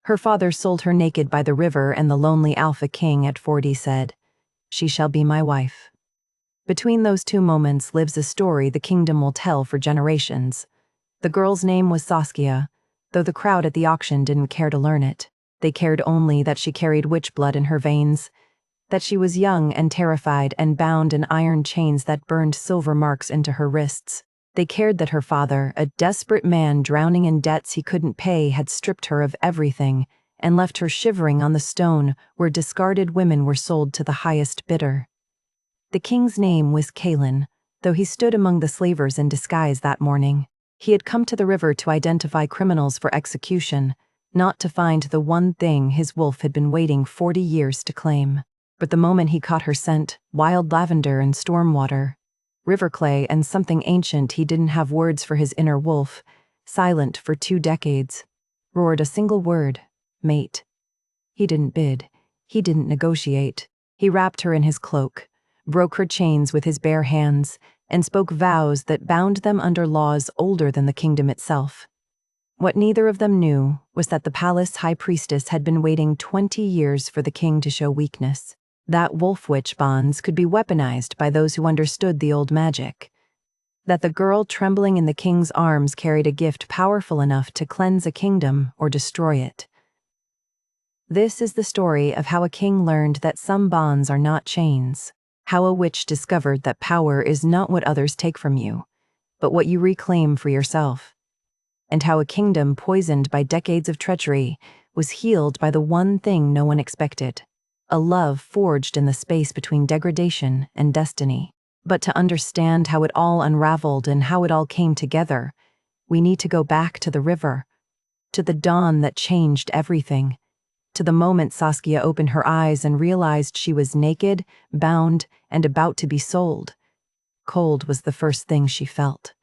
Her father sold her naked by the river, and the lonely Alpha King at 40 said, "She shall be my wife." Between those two moments lives a story the kingdom will tell for generations. The girl's name was Saskia, though the crowd at the auction didn't care to learn it. They cared only that she carried witch blood in her veins, that she was young and terrified and bound in iron chains that burned silver marks into her wrists. They cared that her father, a desperate man drowning in debts he couldn't pay, had stripped her of everything and left her shivering on the stone where discarded women were sold to the highest bidder. The king's name was Caelan, though he stood among the slavers in disguise that morning. He had come to the river to identify criminals for execution, not to find the one thing his wolf had been waiting 40 years to claim. But the moment he caught her scent, wild lavender and storm water, river clay and something ancient he didn't have words for, his inner wolf, silent for 2 decades, roared a single word: mate. He didn't bid. He didn't negotiate. He wrapped her in his cloak, broke her chains with his bare hands, and spoke vows that bound them under laws older than the kingdom itself. What neither of them knew was that the palace high priestess had been waiting 20 years for the king to show weakness. That wolf-witch bonds could be weaponized by those who understood the old magic. That the girl trembling in the king's arms carried a gift powerful enough to cleanse a kingdom or destroy it. This is the story of how a king learned that some bonds are not chains, how a witch discovered that power is not what others take from you, but what you reclaim for yourself, and how a kingdom poisoned by decades of treachery was healed by the one thing no one expected: a love forged in the space between degradation and destiny. But to understand how it all unraveled and how it all came together, we need to go back to the river, to the dawn that changed everything, to the moment Saskia opened her eyes and realized she was naked, bound, and about to be sold. Cold was the first thing she felt.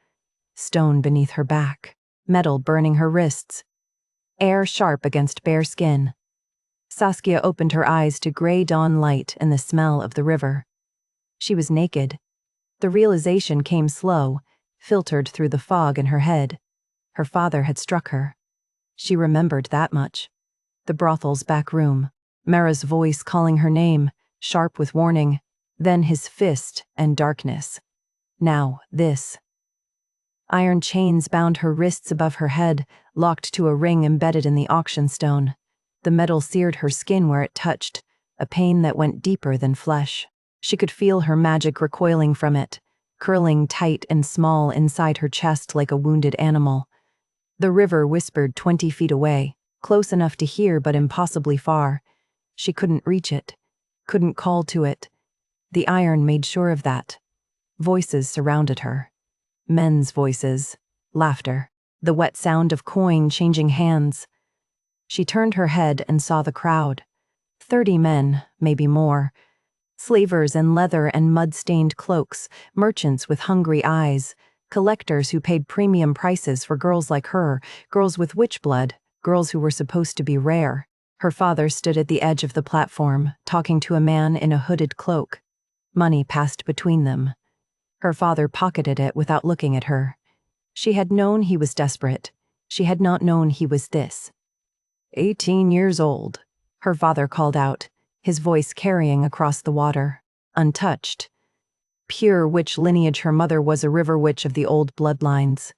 Stone beneath her back, metal burning her wrists, air sharp against bare skin. Saskia opened her eyes to gray dawn light and the smell of the river. She was naked. The realization came slow, filtered through the fog in her head. Her father had struck her. She remembered that much. The brothel's back room, Mara's voice calling her name, sharp with warning, then his fist and darkness. Now this. Iron chains bound her wrists above her head, locked to a ring embedded in the auction stone. The metal seared her skin where it touched, a pain that went deeper than flesh. She could feel her magic recoiling from it, curling tight and small inside her chest like a wounded animal. The river whispered 20 feet away, close enough to hear but impossibly far. She couldn't reach it, couldn't call to it. The iron made sure of that. Voices surrounded her. Men's voices, laughter, the wet sound of coin changing hands. She turned her head and saw the crowd. 30 men, maybe more. Slavers in leather and mud-stained cloaks, merchants with hungry eyes, collectors who paid premium prices for girls like her, girls with witch blood, girls who were supposed to be rare. Her father stood at the edge of the platform, talking to a man in a hooded cloak. Money passed between them. Her father pocketed it without looking at her. She had known he was desperate. She had not known he was this. 18 years old, her father called out, his voice carrying across the water, untouched. Pure witch lineage, her mother was a river witch of the old bloodlines.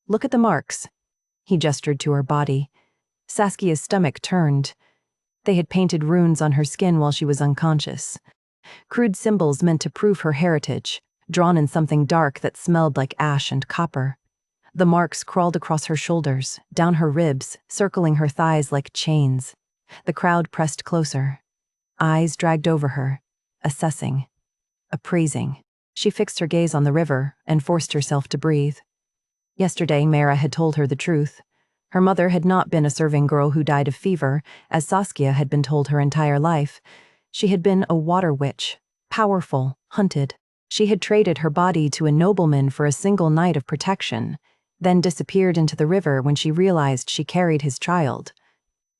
Look at the marks. He gestured to her body. Saskia's stomach turned. They had painted runes on her skin while she was unconscious. Crude symbols meant to prove her heritage, drawn in something dark that smelled like ash and copper. The marks crawled across her shoulders, down her ribs, circling her thighs like chains. The crowd pressed closer. Eyes dragged over her, assessing, appraising. She fixed her gaze on the river and forced herself to breathe. Yesterday, Mara had told her the truth. Her mother had not been a serving girl who died of fever, as Saskia had been told her entire life. She had been a water witch, powerful, hunted. She had traded her body to a nobleman for a single night of protection, then disappeared into the river when she realized she carried his child.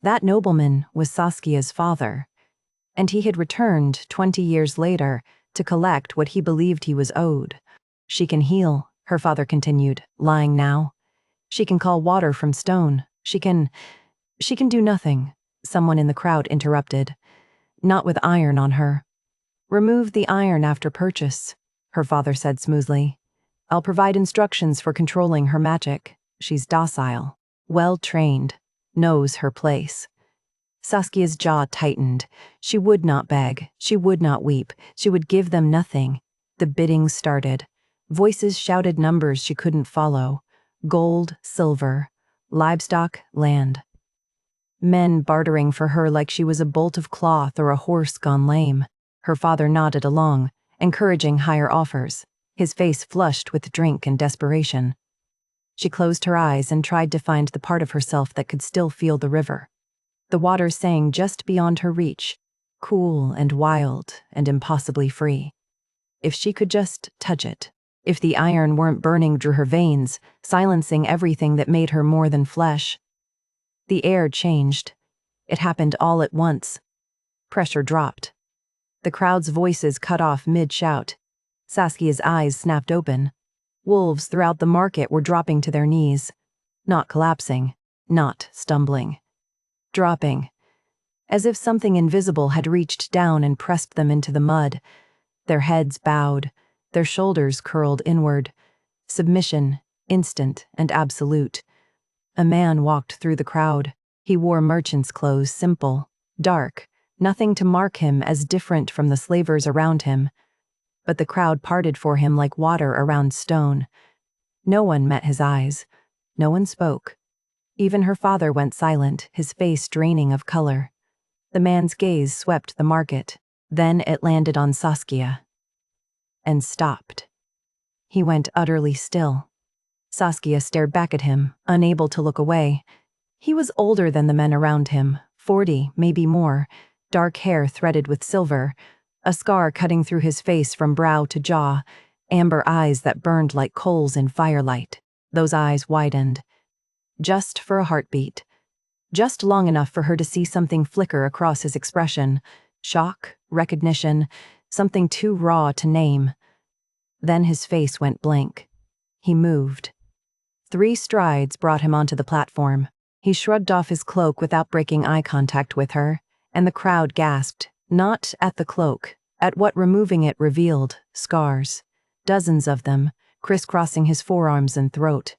That nobleman was Saskia's father, and he had returned 20 years later to collect what he believed he was owed. She can heal, her father continued, lying now. She can call water from stone. She can... She can do nothing, someone in the crowd interrupted. Not with iron on her. Remove the iron after purchase, her father said smoothly. I'll provide instructions for controlling her magic. She's docile, well-trained, knows her place. Saskia's jaw tightened. She would not beg, she would not weep, she would give them nothing. The bidding started. Voices shouted numbers she couldn't follow. Gold, silver, livestock, land. Men bartering for her like she was a bolt of cloth or a horse gone lame. Her father nodded along, encouraging higher offers, his face flushed with drink and desperation. She closed her eyes and tried to find the part of herself that could still feel the river. The water sang just beyond her reach, cool and wild and impossibly free. If she could just touch it, if the iron weren't burning through her veins, silencing everything that made her more than flesh. The air changed. It happened all at once. Pressure dropped. The crowd's voices cut off mid-shout. Saskia's eyes snapped open. Wolves throughout the market were dropping to their knees. Not collapsing, not stumbling. Dropping, as if something invisible had reached down and pressed them into the mud. Their heads bowed, their shoulders curled inward. Submission, instant and absolute. A man walked through the crowd. He wore merchant's clothes, simple, dark, nothing to mark him as different from the slavers around him. But the crowd parted for him like water around stone. No one met his eyes. No one spoke. Even her father went silent, his face draining of color. The man's gaze swept the market. Then it landed on Saskia. And stopped. He went utterly still. Saskia stared back at him, unable to look away. He was older than the men around him, 40, maybe more, dark hair threaded with silver, a scar cutting through his face from brow to jaw, amber eyes that burned like coals in firelight. Those eyes widened. Just for a heartbeat. Just long enough for her to see something flicker across his expression. Shock, recognition, something too raw to name. Then his face went blank. He moved. 3 strides brought him onto the platform. He shrugged off his cloak without breaking eye contact with her, and the crowd gasped, not at the cloak, at what removing it revealed, scars. Dozens of them, crisscrossing his forearms and throat.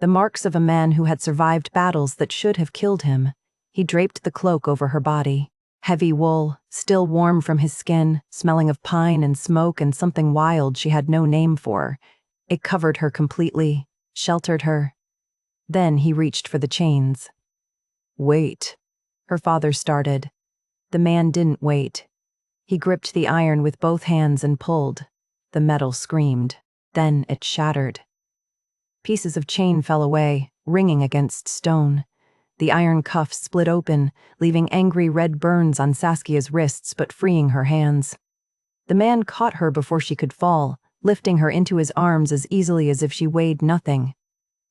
The marks of a man who had survived battles that should have killed him. He draped the cloak over her body. Heavy wool, still warm from his skin, smelling of pine and smoke and something wild she had no name for. It covered her completely, sheltered her. Then he reached for the chains. Wait, her father started. The man didn't wait. He gripped the iron with both hands and pulled. The metal screamed. Then it shattered. Pieces of chain fell away, ringing against stone. The iron cuffs split open, leaving angry red burns on Saskia's wrists but freeing her hands. The man caught her before she could fall, lifting her into his arms as easily as if she weighed nothing.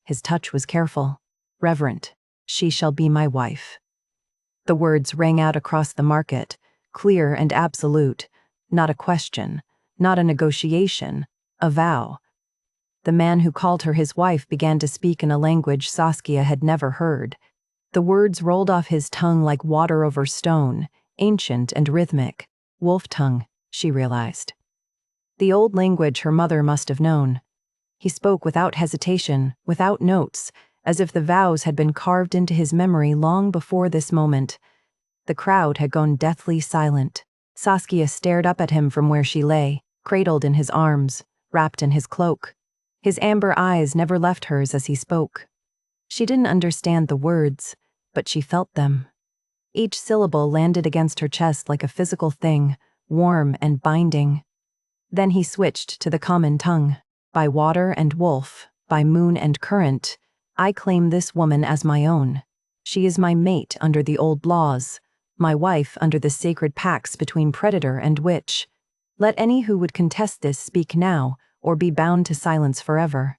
His touch was careful, reverent. She shall be my wife. The words rang out across the market, clear and absolute. Not a question, not a negotiation, a vow. The man who called her his wife began to speak in a language Saskia had never heard. The words rolled off his tongue like water over stone, ancient and rhythmic. Wolf tongue, she realized. The old language her mother must have known. He spoke without hesitation, without notes, as if the vows had been carved into his memory long before this moment. The crowd had gone deathly silent. Saskia stared up at him from where she lay, cradled in his arms, wrapped in his cloak. His amber eyes never left hers as he spoke. She didn't understand the words, but she felt them. Each syllable landed against her chest like a physical thing, warm and binding. Then he switched to the common tongue. By water and wolf, by moon and current, I claim this woman as my own. She is my mate under the old laws, my wife under the sacred pacts between predator and witch. Let any who would contest this speak now, or be bound to silence forever.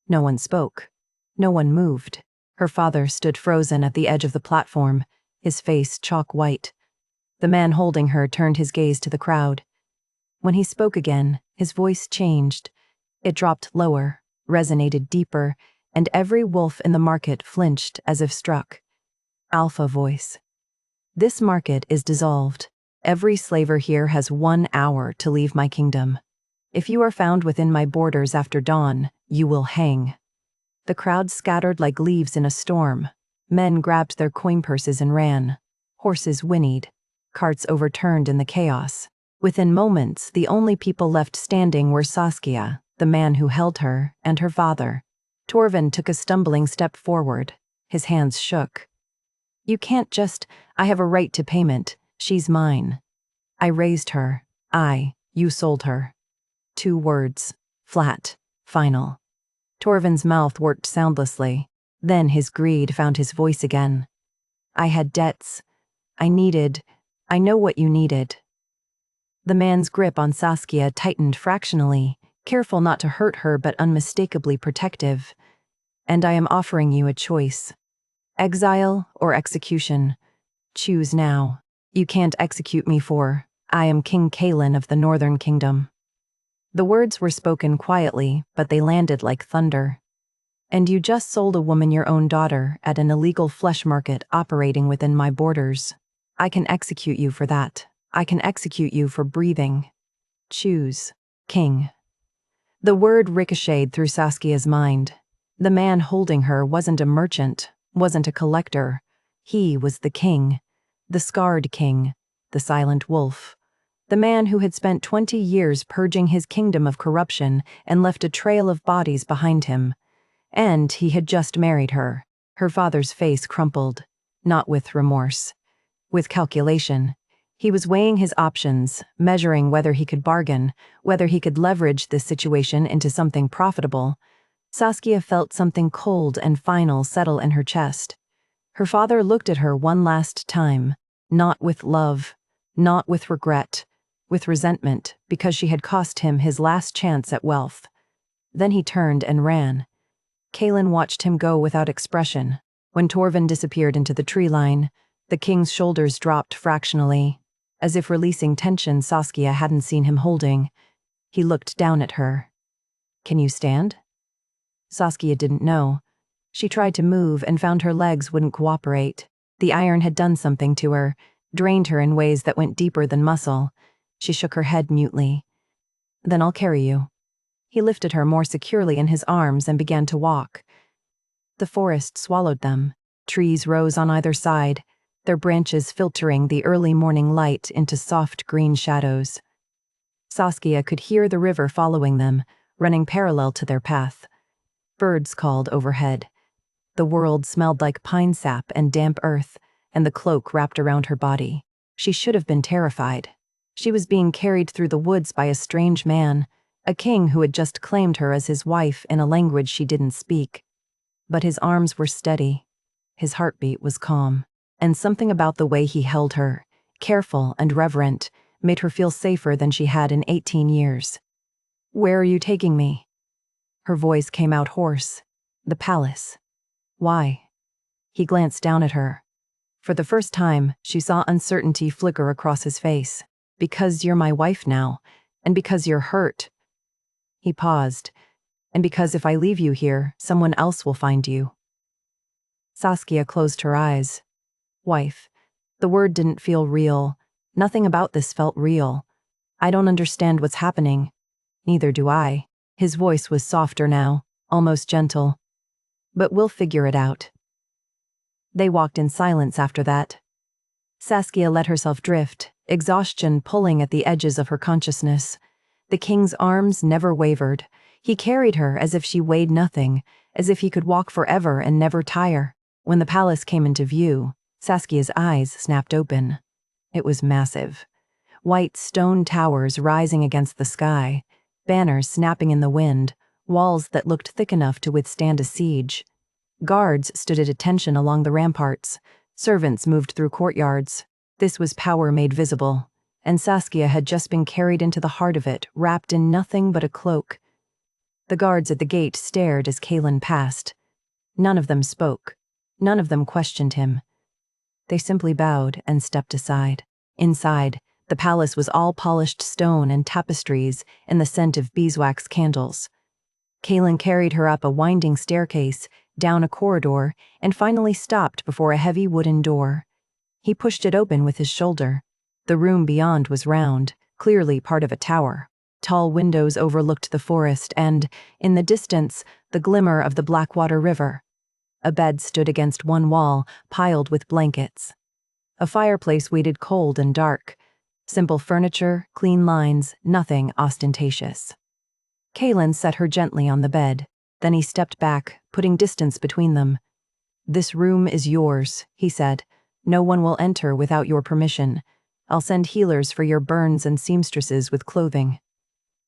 No one spoke. No one moved. Her father stood frozen at the edge of the platform, his face chalk white. The man holding her turned his gaze to the crowd. When he spoke again, his voice changed. It dropped lower, resonated deeper, and every wolf in the market flinched as if struck. Alpha voice. This market is dissolved. Every slaver here has 1 hour to leave my kingdom. If you are found within my borders after dawn, you will hang. The crowd scattered like leaves in a storm. Men grabbed their coin purses and ran. Horses whinnied. Carts overturned in the chaos. Within moments, the only people left standing were Saskia, the man who held her, and her father. Torvin took a stumbling step forward. His hands shook. You can't just, I have a right to payment. She's mine. I raised her. You sold her. 2 words. Flat. Final. Torvin's mouth worked soundlessly. Then his greed found his voice again. I had debts. I know what you needed. The man's grip on Saskia tightened fractionally, careful not to hurt her but unmistakably protective. And I am offering you a choice. Exile or execution. Choose now. You can't execute me I am King Caelan of the Northern Kingdom. The words were spoken quietly, but they landed like thunder. And you just sold a woman your own daughter at an illegal flesh market operating within my borders. I can execute you for that. I can execute you for breathing. Choose, King. The word ricocheted through Saskia's mind. The man holding her wasn't a merchant, wasn't a collector. He was the king. The scarred king. The silent wolf. The man who had spent 20 years purging his kingdom of corruption and left a trail of bodies behind him. And he had just married her. Her father's face crumpled. Not with remorse. With calculation. He was weighing his options, measuring whether he could bargain, whether he could leverage this situation into something profitable. Saskia felt something cold and final settle in her chest. Her father looked at her one last time, not with love, not with regret, with resentment because she had cost him his last chance at wealth. Then he turned and ran. Caelan watched him go without expression. When Torvin disappeared into the tree line, the king's shoulders dropped fractionally, as if releasing tension Saskia hadn't seen him holding. He looked down at her. Can you stand? Saskia didn't know. She tried to move and found her legs wouldn't cooperate. The iron had done something to her, drained her in ways that went deeper than muscle. She shook her head mutely. Then I'll carry you. He lifted her more securely in his arms and began to walk. The forest swallowed them. Trees rose on either side, their branches filtering the early morning light into soft green shadows. Saskia could hear the river following them, running parallel to their path. Birds called overhead. The world smelled like pine sap and damp earth, and the cloak wrapped around her body. She should have been terrified. She was being carried through the woods by a strange man, a king who had just claimed her as his wife in a language she didn't speak. But his arms were steady. His heartbeat was calm. And something about the way he held her, careful and reverent, made her feel safer than she had in 18 years. Where are you taking me? Her voice came out hoarse. The palace. Why? He glanced down at her. For the first time, she saw uncertainty flicker across his face. Because you're my wife now, and because you're hurt. He paused. And because if I leave you here, someone else will find you. Saskia closed her eyes. Wife. The word didn't feel real. Nothing about this felt real. I don't understand what's happening. Neither do I. His voice was softer now, almost gentle. But we'll figure it out. They walked in silence after that. Saskia let herself drift, exhaustion pulling at the edges of her consciousness. The king's arms never wavered. He carried her as if she weighed nothing, as if he could walk forever and never tire. When the palace came into view, Saskia's eyes snapped open. It was massive. White stone towers rising against the sky, banners snapping in the wind, walls that looked thick enough to withstand a siege. Guards stood at attention along the ramparts. Servants moved through courtyards. This was power made visible, and Saskia had just been carried into the heart of it, wrapped in nothing but a cloak. The guards at the gate stared as Caelan passed. None of them spoke. None of them questioned him. They simply bowed and stepped aside. Inside, the palace was all polished stone and tapestries and the scent of beeswax candles. Caelan carried her up a winding staircase, down a corridor, and finally stopped before a heavy wooden door. He pushed it open with his shoulder. The room beyond was round, clearly part of a tower. Tall windows overlooked the forest and, in the distance, the glimmer of the Blackwater River. A bed stood against one wall, piled with blankets. A fireplace waited cold and dark. Simple furniture, clean lines, nothing ostentatious. Caelan set her gently on the bed. Then he stepped back, putting distance between them. "This room is yours," he said. "No one will enter without your permission. I'll send healers for your burns and seamstresses with clothing."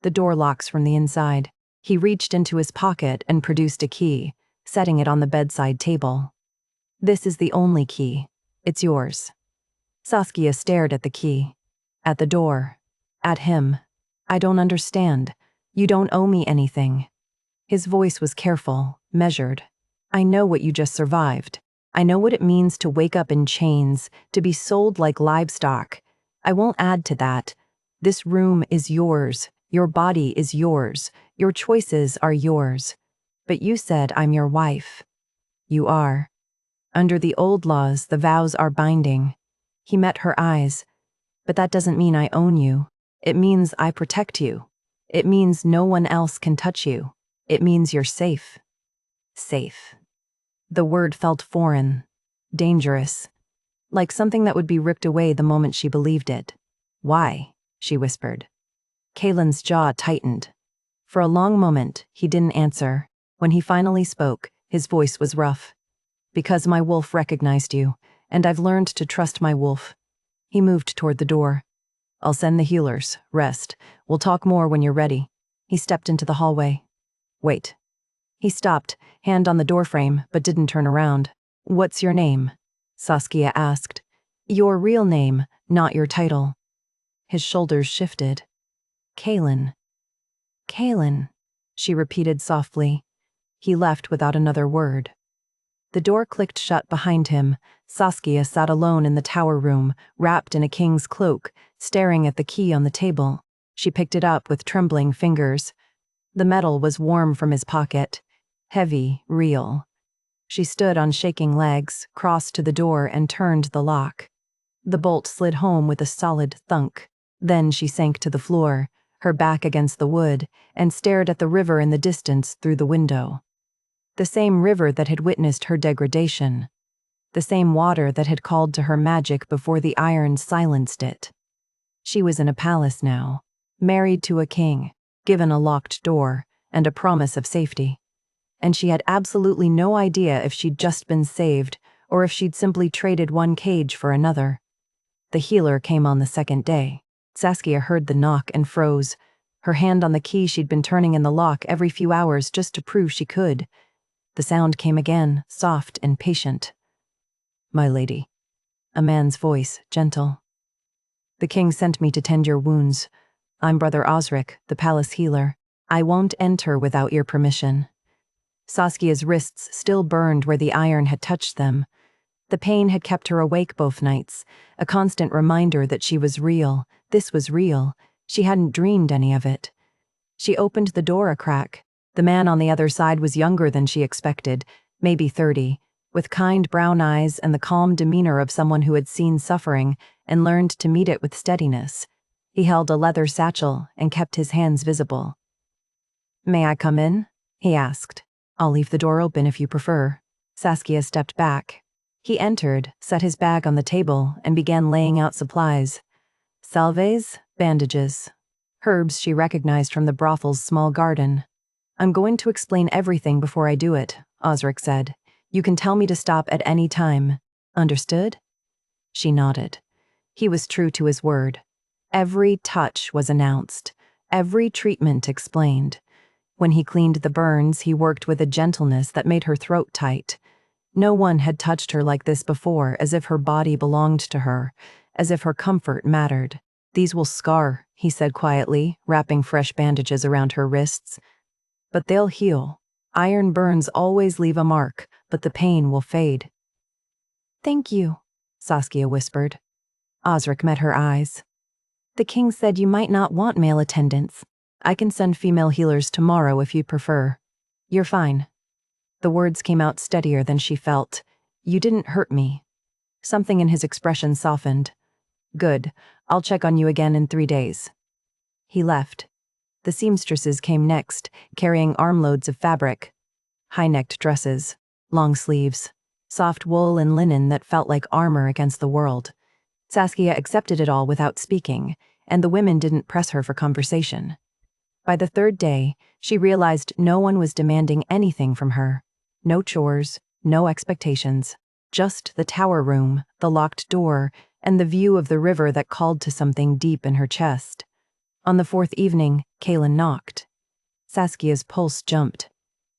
The door locks from the inside. He reached into his pocket and produced a key, setting it on the bedside table. "This is the only key. It's yours." Saskia stared at the key. At the door. At him. "I don't understand. You don't owe me anything." His voice was careful, measured. "I know what you just survived. I know what it means to wake up in chains, to be sold like livestock. I won't add to that. This room is yours. Your body is yours. Your choices are yours. But you said I'm your wife." "You are. Under the old laws, the vows are binding." He met her eyes. "But that doesn't mean I own you. It means I protect you. It means no one else can touch you. It means you're safe." Safe. The word felt foreign, dangerous, like something that would be ripped away the moment she believed it. "Why?" she whispered. Caelan's jaw tightened. For a long moment, he didn't answer. When he finally spoke, his voice was rough. "Because my wolf recognized you, and I've learned to trust my wolf." He moved toward the door. "I'll send the healers. Rest. We'll talk more when you're ready." He stepped into the hallway. "Wait." He stopped, hand on the doorframe, but didn't turn around. "What's your name?" Saskia asked. "Your real name, not your title." His shoulders shifted. "Caelan." "Caelan," she repeated softly. He left without another word. The door clicked shut behind him. Saskia sat alone in the tower room, wrapped in a king's cloak, staring at the key on the table. She picked it up with trembling fingers. The metal was warm from his pocket. Heavy, real. She stood on shaking legs, crossed to the door and turned the lock. The bolt slid home with a solid thunk. Then she sank to the floor, her back against the wood, and stared at the river in the distance through the window. The same river that had witnessed her degradation. The same water that had called to her magic before the iron silenced it. She was in a palace now, married to a king, given a locked door, and a promise of safety. And she had absolutely no idea if she'd just been saved, or if she'd simply traded one cage for another. The healer came on the second day. Saskia heard the knock and froze, her hand on the key she'd been turning in the lock every few hours just to prove she could. The sound came again, soft and patient. "My lady." A man's voice, gentle. "The king sent me to tend your wounds. I'm Brother Osric, the palace healer. I won't enter without your permission." Saskia's wrists still burned where the iron had touched them. The pain had kept her awake both nights, a constant reminder that she was real. This was real. She hadn't dreamed any of it. She opened the door a crack. The man on the other side was younger than she expected, maybe 30, with kind brown eyes and the calm demeanor of someone who had seen suffering and learned to meet it with steadiness. He held a leather satchel and kept his hands visible. "May I come in?" he asked. "I'll leave the door open if you prefer." Saskia stepped back. He entered, set his bag on the table, and began laying out supplies. Salves, bandages. Herbs she recognized from the brothel's small garden. "I'm going to explain everything before I do it," Osric said. "You can tell me to stop at any time. Understood?" She nodded. He was true to his word. Every touch was announced. Every treatment explained. When he cleaned the burns, he worked with a gentleness that made her throat tight. No one had touched her like this before, as if her body belonged to her, as if her comfort mattered. "These will scar," he said quietly, wrapping fresh bandages around her wrists. "But they'll heal. Iron burns always leave a mark, but the pain will fade." "Thank you," Saskia whispered. Osric met her eyes. "The king said you might not want male attendants. I can send female healers tomorrow if you prefer. You're fine." The words came out steadier than she felt. You didn't hurt me. Something in his expression softened. Good. I'll check on you again in 3 days. He left. The seamstresses came next, carrying armloads of fabric. High-necked dresses, long sleeves, soft wool and linen that felt like armor against the world. Saskia accepted it all without speaking, and the women didn't press her for conversation. By the 3rd day, she realized no one was demanding anything from her. No chores, no expectations. Just the tower room, the locked door, and the view of the river that called to something deep in her chest. On the 4th evening, Caelan knocked. Saskia's pulse jumped.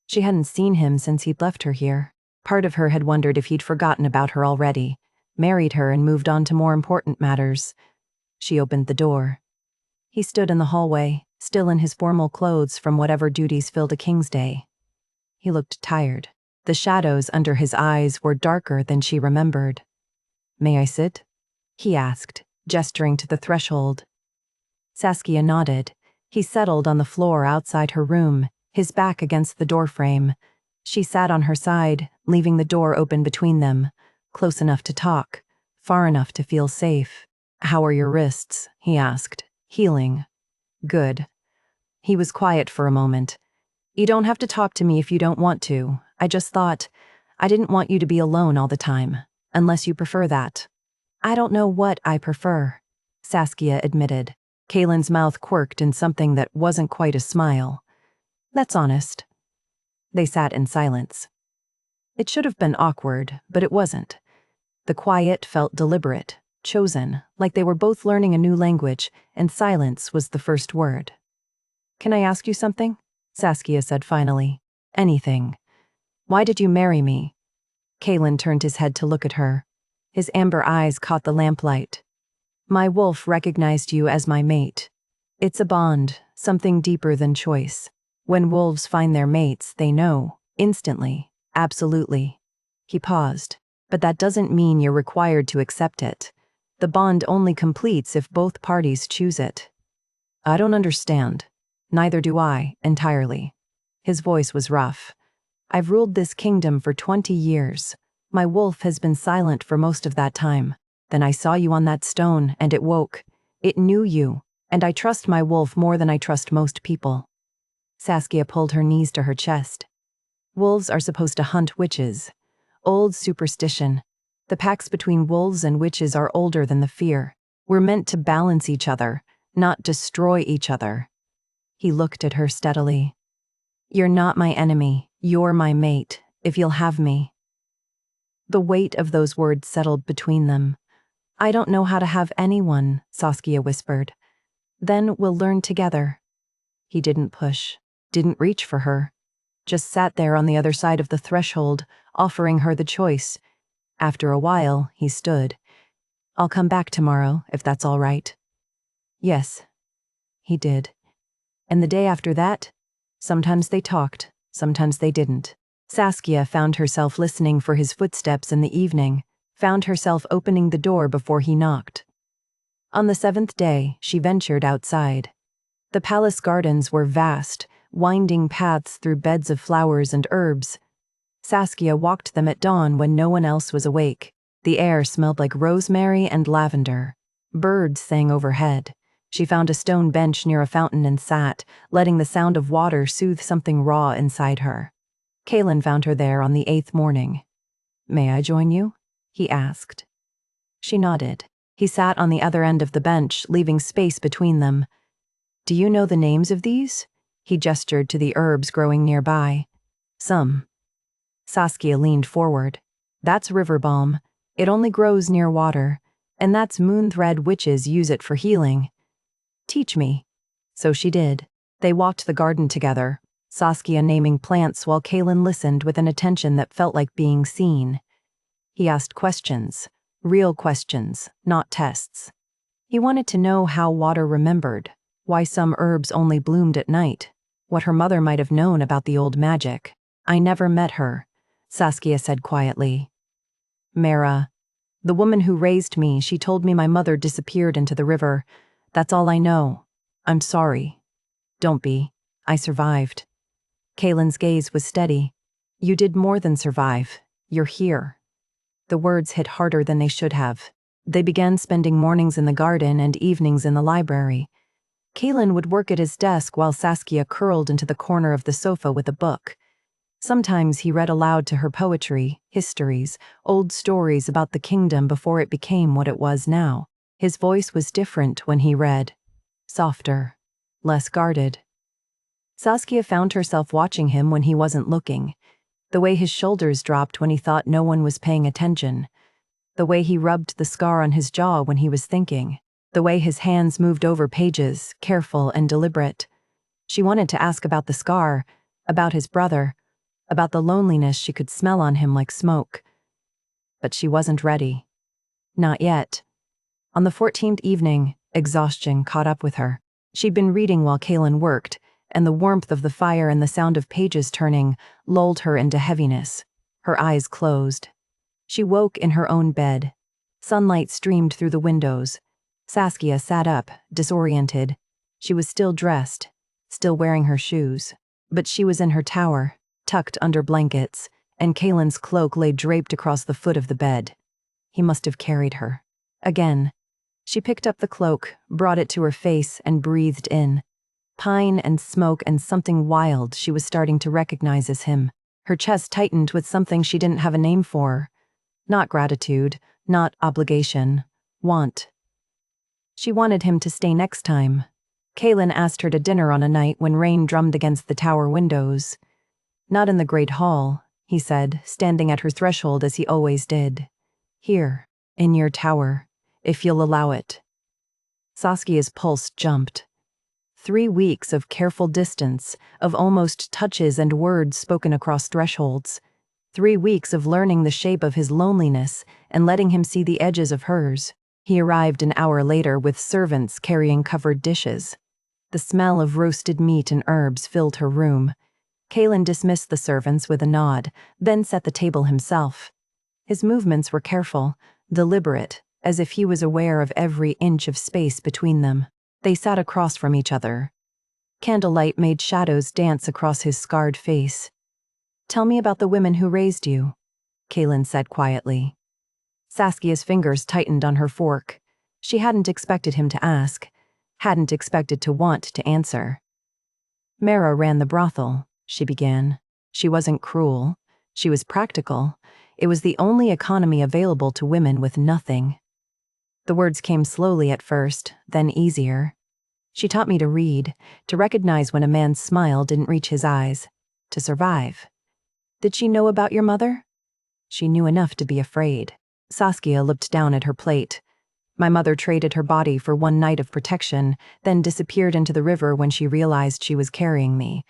She hadn't seen him since he'd left her here. Part of her had wondered if he'd forgotten about her already, married her and moved on to more important matters. She opened the door. He stood in the hallway, still in his formal clothes from whatever duties filled a king's day. He looked tired. The shadows under his eyes were darker than she remembered. May I sit? He asked, gesturing to the threshold. Saskia nodded. He settled on the floor outside her room, his back against the doorframe. She sat on her side, leaving the door open between them, close enough to talk, far enough to feel safe. How are your wrists? He asked. Healing. Good. He was quiet for a moment. You don't have to talk to me if you don't want to. I just thought, I didn't want you to be alone all the time, unless you prefer that. I don't know what I prefer, Saskia admitted. Caelan's mouth quirked in something that wasn't quite a smile. That's honest. They sat in silence. It should have been awkward, but it wasn't. The quiet felt deliberate, chosen, like they were both learning a new language, and silence was the first word. Can I ask you something? Saskia said finally. Anything. Why did you marry me? Caelan turned his head to look at her. His amber eyes caught the lamplight. My wolf recognized you as my mate. It's a bond, something deeper than choice. When wolves find their mates, they know, instantly, absolutely. He paused. But that doesn't mean you're required to accept it. The bond only completes if both parties choose it. I don't understand. Neither do I, entirely. His voice was rough. I've ruled this kingdom for 20 years. My wolf has been silent for most of that time. Then I saw you on that stone, and it woke. It knew you, and I trust my wolf more than I trust most people. Saskia pulled her knees to her chest. Wolves are supposed to hunt witches. Old superstition. The pacts between wolves and witches are older than the fear. We're meant to balance each other, not destroy each other. He looked at her steadily. You're not my enemy. You're my mate, if you'll have me. The weight of those words settled between them. I don't know how to have anyone, Saskia whispered. Then we'll learn together. He didn't push, didn't reach for her. Just sat there on the other side of the threshold, offering her the choice. After a while, he stood. I'll come back tomorrow, if that's all right. Yes. He did. And the day after that, sometimes they talked, sometimes they didn't. Saskia found herself listening for his footsteps in the evening, found herself opening the door before he knocked. On the 7th day, she ventured outside. The palace gardens were vast, winding paths through beds of flowers and herbs. Saskia walked them at dawn when no one else was awake. The air smelled like rosemary and lavender. Birds sang overhead. She found a stone bench near a fountain and sat, letting the sound of water soothe something raw inside her. Caelan found her there on the 8th morning. May I join you? He asked. She nodded. He sat on the other end of the bench, leaving space between them. Do you know the names of these? He gestured to the herbs growing nearby. Some. Saskia leaned forward. That's river balm. It only grows near water. And that's moonthread witches use it for healing. Teach me. So she did. They walked the garden together, Saskia naming plants while Caelan listened with an attention that felt like being seen. He asked questions, real questions, not tests. He wanted to know how water remembered, why some herbs only bloomed at night, what her mother might have known about the old magic. I never met her, Saskia said quietly. Mara, the woman who raised me, she told me my mother disappeared into the river. That's all I know. I'm sorry. Don't be. I survived. Caelan's gaze was steady. You did more than survive. You're here. The words hit harder than they should have. They began spending mornings in the garden and evenings in the library. Caelan would work at his desk while Saskia curled into the corner of the sofa with a book. Sometimes he read aloud to her poetry, histories, old stories about the kingdom before it became what it was now. His voice was different when he read. Softer. Less guarded. Saskia found herself watching him when he wasn't looking. The way his shoulders dropped when he thought no one was paying attention. The way he rubbed the scar on his jaw when he was thinking. The way his hands moved over pages, careful and deliberate. She wanted to ask about the scar, about his brother, about the loneliness she could smell on him like smoke. But she wasn't ready. Not yet. On the 14th evening, exhaustion caught up with her. She'd been reading while Caelan worked, and the warmth of the fire and the sound of pages turning lulled her into heaviness. Her eyes closed. She woke in her own bed. Sunlight streamed through the windows. Saskia sat up, disoriented. She was still dressed, still wearing her shoes. But she was in her tower, tucked under blankets, and Caelan's cloak lay draped across the foot of the bed. He must have carried her. Again. She picked up the cloak, brought it to her face, and breathed in. Pine and smoke and something wild she was starting to recognize as him. Her chest tightened with something she didn't have a name for. Not gratitude, not obligation, want. She wanted him to stay next time. Caelan asked her to dinner on a night when rain drummed against the tower windows. Not in the great hall, he said, standing at her threshold as he always did. Here, in your tower, if you'll allow it. Saskia's pulse jumped. 3 weeks of careful distance, of almost touches and words spoken across thresholds. 3 weeks of learning the shape of his loneliness and letting him see the edges of hers. He arrived an hour later with servants carrying covered dishes. The smell of roasted meat and herbs filled her room. Caelan dismissed the servants with a nod, then set the table himself. His movements were careful, deliberate, as if he was aware of every inch of space between them. They sat across from each other. Candlelight made shadows dance across his scarred face. "Tell me about the women who raised you," Caelan said quietly. Saskia's fingers tightened on her fork. She hadn't expected him to ask, hadn't expected to want to answer. "Mara ran the brothel," she began. "She wasn't cruel. She was practical. It was the only economy available to women with nothing." The words came slowly at first, then easier. "She taught me to read, to recognize when a man's smile didn't reach his eyes, to survive." "Did she know about your mother?" "She knew enough to be afraid." Saskia looked down at her plate. "My mother traded her body for one night of protection, then disappeared into the river when she realized she was carrying me.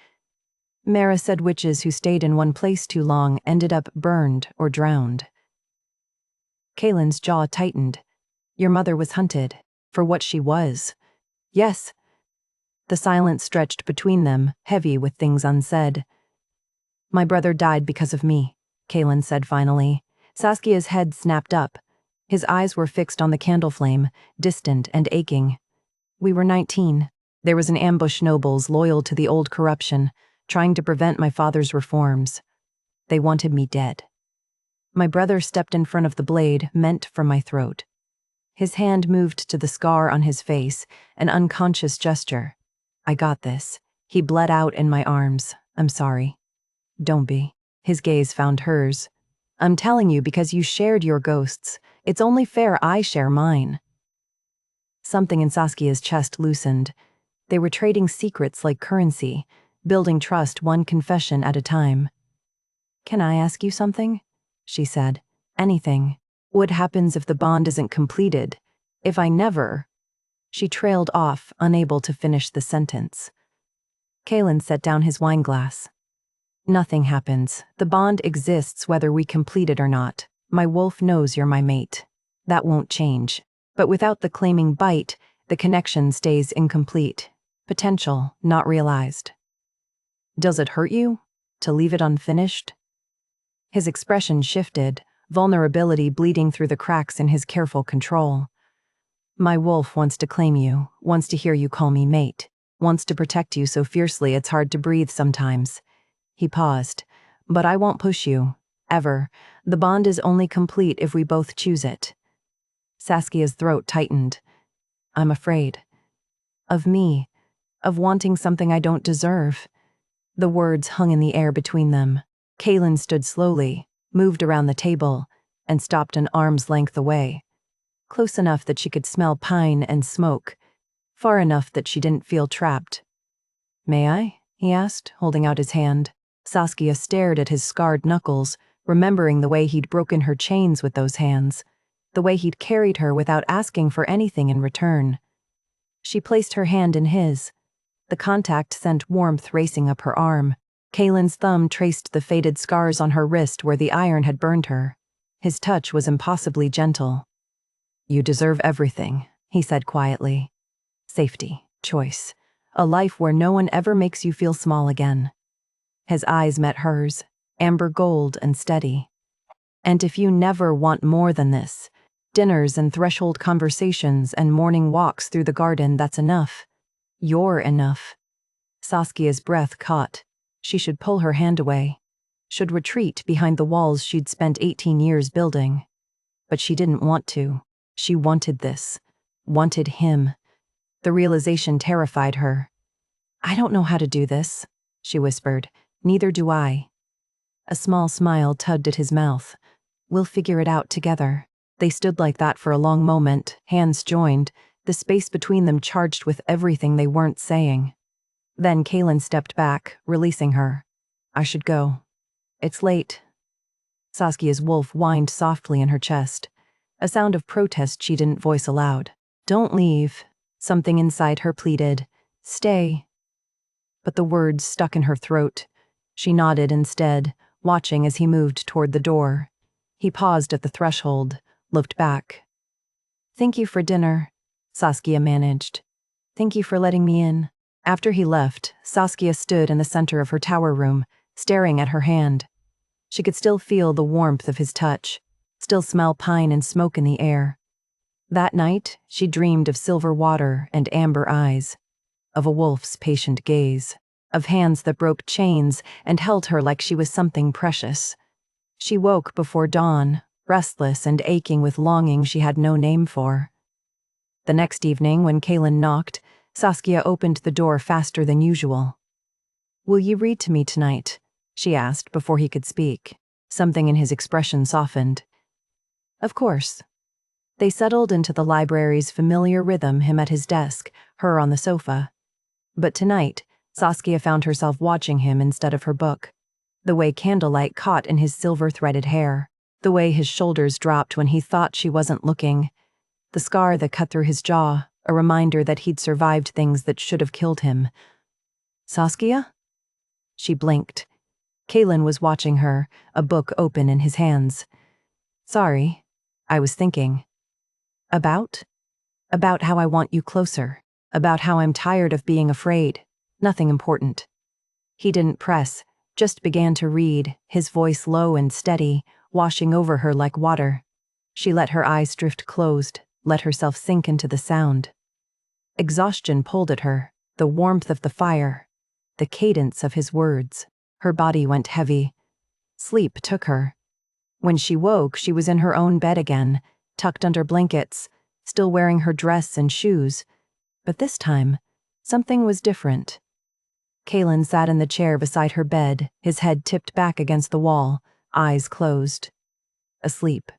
Mara said witches who stayed in one place too long ended up burned or drowned." Caelan's jaw tightened. "Your mother was hunted, for what she was." "Yes." The silence stretched between them, heavy with things unsaid. "My brother died because of me," Caelan said finally. Saskia's head snapped up. His eyes were fixed on the candle flame, distant and aching. "We were 19. There was an ambush nobles loyal to the old corruption, trying to prevent my father's reforms. They wanted me dead. My brother stepped in front of the blade meant for my throat." His hand moved to the scar on his face, an unconscious gesture. "I got this." He bled out in my arms. "I'm sorry." "Don't be." His gaze found hers. "I'm telling you because you shared your ghosts. It's only fair I share mine." Something in Saskia's chest loosened. They were trading secrets like currency, building trust one confession at a time. "Can I ask you something?" she said. "Anything. What happens if the bond isn't completed? If I never—" She trailed off, unable to finish the sentence. Caelan set down his wineglass. "Nothing happens. The bond exists whether we complete it or not. My wolf knows you're my mate. That won't change. But without the claiming bite, the connection stays incomplete. Potential, not realized." "Does it hurt you? To leave it unfinished?" His expression shifted, vulnerability bleeding through the cracks in his careful control. "My wolf wants to claim you, wants to hear you call me mate, wants to protect you so fiercely it's hard to breathe sometimes." He paused. But I won't push you. Ever. The bond is only complete if we both choose it. Saskia's throat tightened. I'm afraid. Of me. Of wanting something I don't deserve. The words hung in the air between them. Caelan stood slowly, moved around the table, and stopped an arm's length away. Close enough that she could smell pine and smoke, far enough that she didn't feel trapped. May I? He asked, holding out his hand. Saskia stared at his scarred knuckles, remembering the way he'd broken her chains with those hands, the way he'd carried her without asking for anything in return. She placed her hand in his. The contact sent warmth racing up her arm. Caelan's thumb traced the faded scars on her wrist where the iron had burned her. His touch was impossibly gentle. You deserve everything, he said quietly. Safety, choice, a life where no one ever makes you feel small again. His eyes met hers, amber gold and steady. And if you never want more than this, dinners and threshold conversations and morning walks through the garden, that's enough. You're enough. Saskia's breath caught. She should pull her hand away. Should retreat behind the walls she'd spent 18 years building. But she didn't want to. She wanted this. Wanted him. The realization terrified her. I don't know how to do this, she whispered. Neither do I. A small smile tugged at his mouth. We'll figure it out together. They stood like that for a long moment, hands joined, the space between them charged with everything they weren't saying. Then Caelan stepped back, releasing her. I should go. It's late. Saskia's wolf whined softly in her chest, a sound of protest she didn't voice aloud. Don't leave. Something inside her pleaded. Stay. But the words stuck in her throat. She nodded instead, watching as he moved toward the door. He paused at the threshold, looked back. Thank you for dinner, Saskia managed. Thank you for letting me in. After he left, Saskia stood in the center of her tower room, staring at her hand. She could still feel the warmth of his touch, still smell pine and smoke in the air. That night, she dreamed of silver water and amber eyes, of a wolf's patient gaze, of hands that broke chains and held her like she was something precious. She woke before dawn, restless and aching with longing she had no name for. The next evening, when Caelan knocked, Saskia opened the door faster than usual. Will you read to me tonight? She asked before he could speak. Something in his expression softened. Of course. They settled into the library's familiar rhythm, him at his desk, her on the sofa. But tonight, Saskia found herself watching him instead of her book. The way candlelight caught in his silver-threaded hair. The way his shoulders dropped when he thought she wasn't looking. The scar that cut through his jaw, a reminder that he'd survived things that should have killed him. Saskia? She blinked. Caelan was watching her, a book open in his hands. Sorry, I was thinking. About? About how I want you closer. About how I'm tired of being afraid. Nothing important. He didn't press, just began to read, his voice low and steady, washing over her like water. She let her eyes drift closed, let herself sink into the sound. Exhaustion pulled at her, the warmth of the fire, the cadence of his words. Her body went heavy. Sleep took her. When she woke, she was in her own bed again, tucked under blankets, still wearing her dress and shoes. But this time, something was different. Caelan sat in the chair beside her bed, his head tipped back against the wall, eyes closed. Asleep.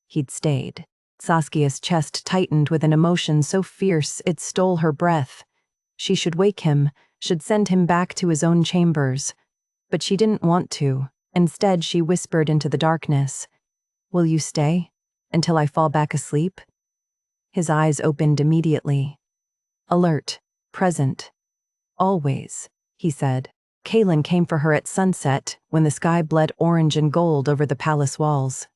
He'd stayed. Saskia's chest tightened with an emotion so fierce it stole her breath. She should wake him, should send him back to his own chambers. But she didn't want to. Instead, she whispered into the darkness, "Will you stay? Until I fall back asleep?" His eyes opened immediately. Alert, present. Always, he said. Caelan came for her at sunset, when the sky bled orange and gold over the palace walls.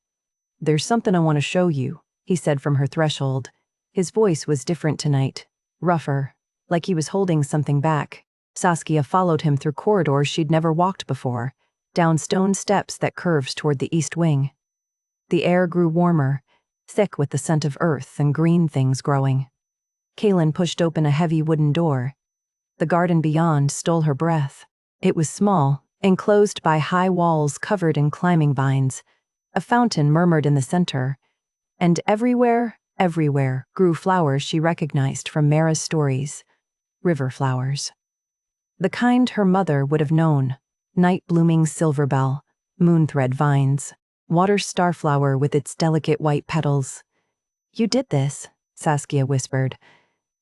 There's something I want to show you, he said from her threshold. His voice was different tonight, rougher, like he was holding something back. Saskia followed him through corridors she'd never walked before, down stone steps that curved toward the east wing. The air grew warmer, thick with the scent of earth and green things growing. Caelan pushed open a heavy wooden door. The garden beyond stole her breath. It was small, enclosed by high walls covered in climbing vines. A fountain murmured in the center, and everywhere grew flowers she recognized from Mara's stories, river flowers. The kind her mother would have known, night-blooming silverbell, moonthread vines, water starflower with its delicate white petals. "You did this," Saskia whispered.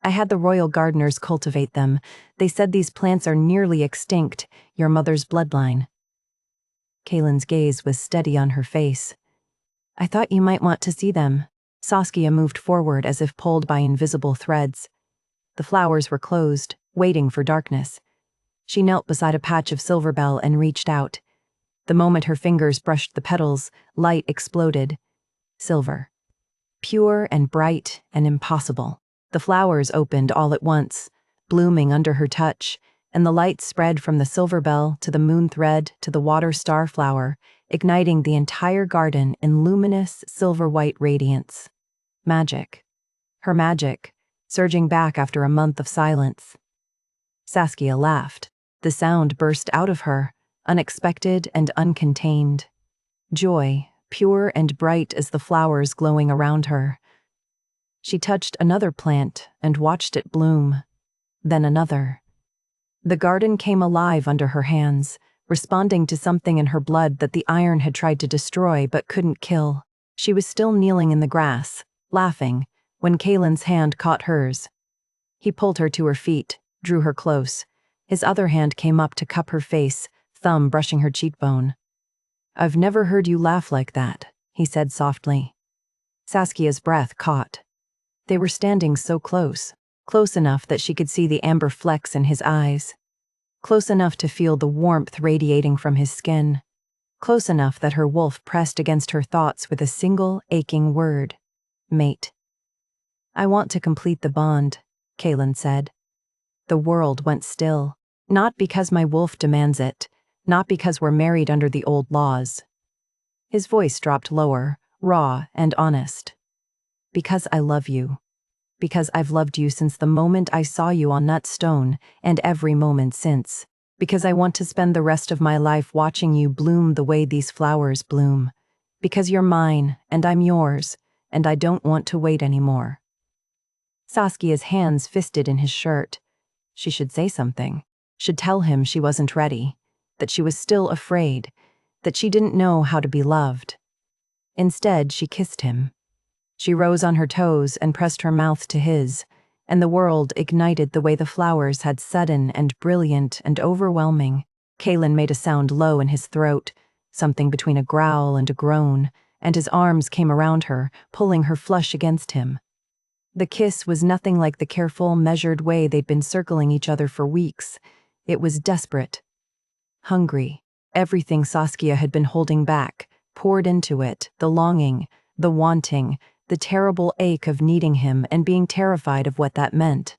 "I had the royal gardeners cultivate them. They said these plants are nearly extinct, your mother's bloodline." Caelan's gaze was steady on her face. "I thought you might want to see them." Saskia moved forward as if pulled by invisible threads. The flowers were closed, waiting for darkness. She knelt beside a patch of silverbell and reached out. The moment her fingers brushed the petals, light exploded. Silver. Pure and bright and impossible. The flowers opened all at once, blooming under her touch, and the light spread from the silverbell to the moonthread to the water starflower, igniting the entire garden in luminous silver-white radiance. Magic. Her magic, surging back after a month of silence. Saskia laughed. The sound burst out of her, unexpected and uncontained. Joy, pure and bright as the flowers glowing around her. She touched another plant and watched it bloom. Then another. The garden came alive under her hands, responding to something in her blood that the iron had tried to destroy but couldn't kill. She was still kneeling in the grass, laughing, when Caelan's hand caught hers. He pulled her to her feet, drew her close. His other hand came up to cup her face, thumb brushing her cheekbone. "I've never heard you laugh like that," he said softly. Saskia's breath caught. They were standing so close, close enough that she could see the amber flecks in his eyes, close enough to feel the warmth radiating from his skin, close enough that her wolf pressed against her thoughts with a single aching word: mate. "I want to complete the bond," Caelan said. The world went still, not because my wolf demands it, not because we're married under the old laws. His voice dropped lower, raw and honest. "Because I love you. Because I've loved you since the moment I saw you on that stone, and every moment since. Because I want to spend the rest of my life watching you bloom the way these flowers bloom. Because you're mine, and I'm yours, and I don't want to wait anymore." Saskia's hands fisted in his shirt. She should say something, should tell him she wasn't ready, that she was still afraid, that she didn't know how to be loved. Instead, she kissed him. She rose on her toes and pressed her mouth to his, and the world ignited the way the flowers had sudden and brilliant and overwhelming. Caelan made a sound low in his throat, something between a growl and a groan, and his arms came around her, pulling her flush against him. The kiss was nothing like the careful, measured way they'd been circling each other for weeks. It was desperate. Hungry. Everything Saskia had been holding back, poured into it, the longing, the wanting, the terrible ache of needing him and being terrified of what that meant.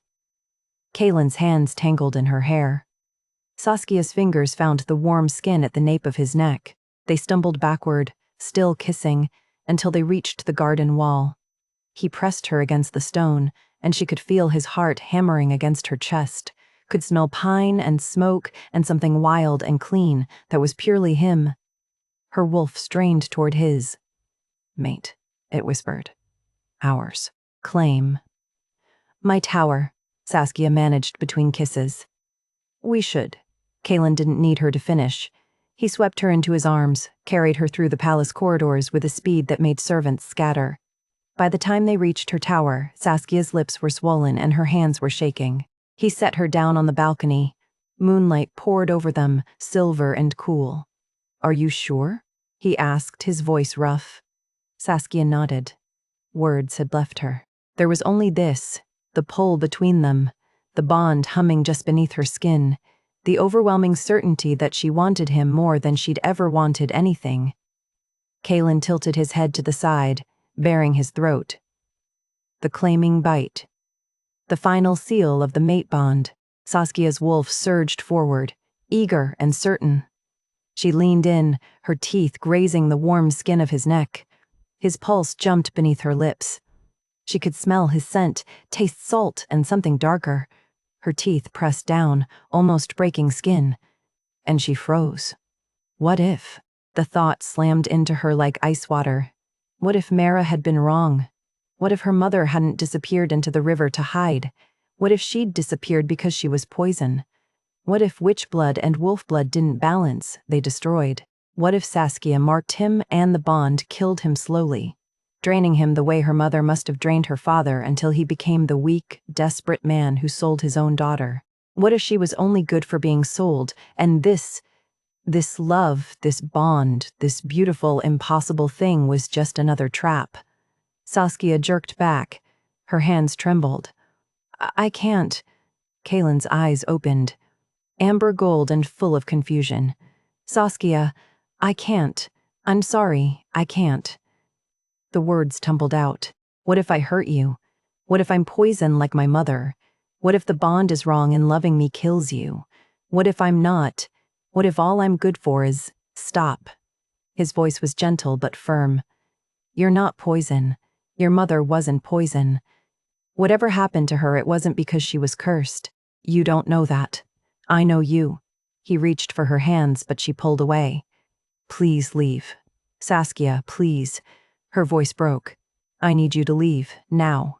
Caelan's hands tangled in her hair. Saskia's fingers found the warm skin at the nape of his neck. They stumbled backward, still kissing, until they reached the garden wall. He pressed her against the stone, and she could feel his heart hammering against her chest, could smell pine and smoke and something wild and clean that was purely him. Her wolf strained toward his. "Mate," it whispered. "Ours. Claim." "My tower," Saskia managed between kisses. "We should." Caelan didn't need her to finish. He swept her into his arms, carried her through the palace corridors with a speed that made servants scatter. By the time they reached her tower, Saskia's lips were swollen and her hands were shaking. He set her down on the balcony. Moonlight poured over them, silver and cool. "Are you sure?" he asked, his voice rough. Saskia nodded. Words had left her. There was only this, the pull between them, the bond humming just beneath her skin, the overwhelming certainty that she wanted him more than she'd ever wanted anything. Caelan tilted his head to the side, baring his throat. The claiming bite. The final seal of the mate bond. Saskia's wolf surged forward, eager and certain. She leaned in, her teeth grazing the warm skin of his neck. His pulse jumped beneath her lips. She could smell his scent, taste salt and something darker. Her teeth pressed down, almost breaking skin. and she froze. What if? The thought slammed into her like ice water. What if Mara had been wrong? What if her mother hadn't disappeared into the river to hide? What if she'd disappeared because she was poison? What if witch blood and wolf blood didn't balance, they destroyed? What if Saskia marked him and the bond killed him slowly, draining him the way her mother must have drained her father until he became the weak, desperate man who sold his own daughter? What if she was only good for being sold, and this love, this bond, this beautiful, impossible thing was just another trap? Saskia jerked back. Her hands trembled. I can't. Caelan's eyes opened, amber gold and full of confusion. Saskia, I can't. I'm sorry, I can't. The words tumbled out. What if I hurt you? What if I'm poison like my mother? What if the bond is wrong and loving me kills you? What if I'm not? What if all I'm good for is stop? His voice was gentle but firm. You're not poison. Your mother wasn't poison. Whatever happened to her, it wasn't because she was cursed. You don't know that. I know you. He reached for her hands, but she pulled away. Please leave. Saskia, please. Her voice broke. I need you to leave, now.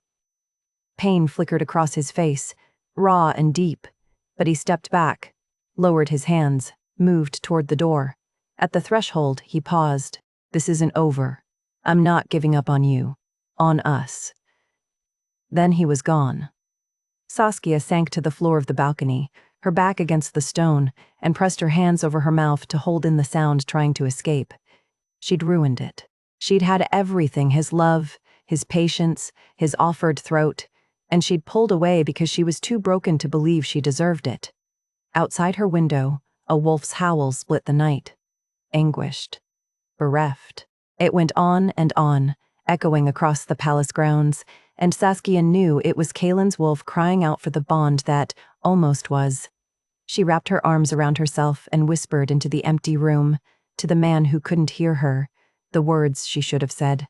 Pain flickered across his face, raw and deep, but he stepped back, lowered his hands, moved toward the door. At the threshold, he paused. This isn't over. I'm not giving up on you. On us. Then he was gone. Saskia sank to the floor of the balcony, her back against the stone, and pressed her hands over her mouth to hold in the sound trying to escape. She'd ruined it. She'd had everything, his love, his patience, his offered throat, and she'd pulled away because she was too broken to believe she deserved it. Outside her window, a wolf's howl split the night. Anguished. Bereft. It went on and on, echoing across the palace grounds, and Saskia knew it was Caelan's wolf crying out for the bond that almost was. She wrapped her arms around herself and whispered into the empty room, to the man who couldn't hear her, the words she should have said.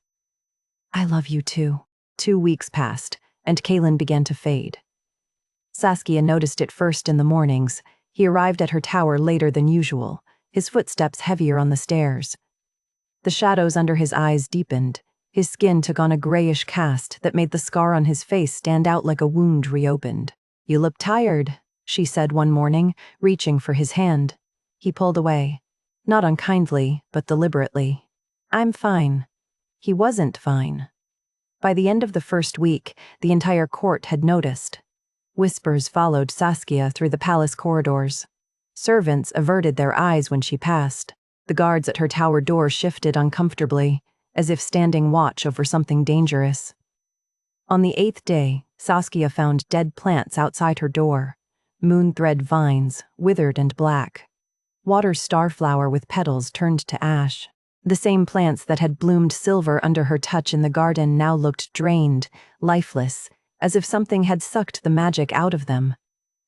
I love you too. 2 weeks passed, and Caelan began to fade. Saskia noticed it first in the mornings. He arrived at her tower later than usual, his footsteps heavier on the stairs. The shadows under his eyes deepened. His skin took on a grayish cast that made the scar on his face stand out like a wound reopened. You look tired, she said one morning, reaching for his hand. He pulled away. Not unkindly, but deliberately. I'm fine. He wasn't fine. By the end of the first week, the entire court had noticed. Whispers followed Saskia through the palace corridors. Servants averted their eyes when she passed. The guards at her tower door shifted uncomfortably, as if standing watch over something dangerous. On the 8th day, Saskia found dead plants outside her door, moon-thread vines, withered and black. Water starflower with petals turned to ash. The same plants that had bloomed silver under her touch in the garden now looked drained, lifeless, as if something had sucked the magic out of them.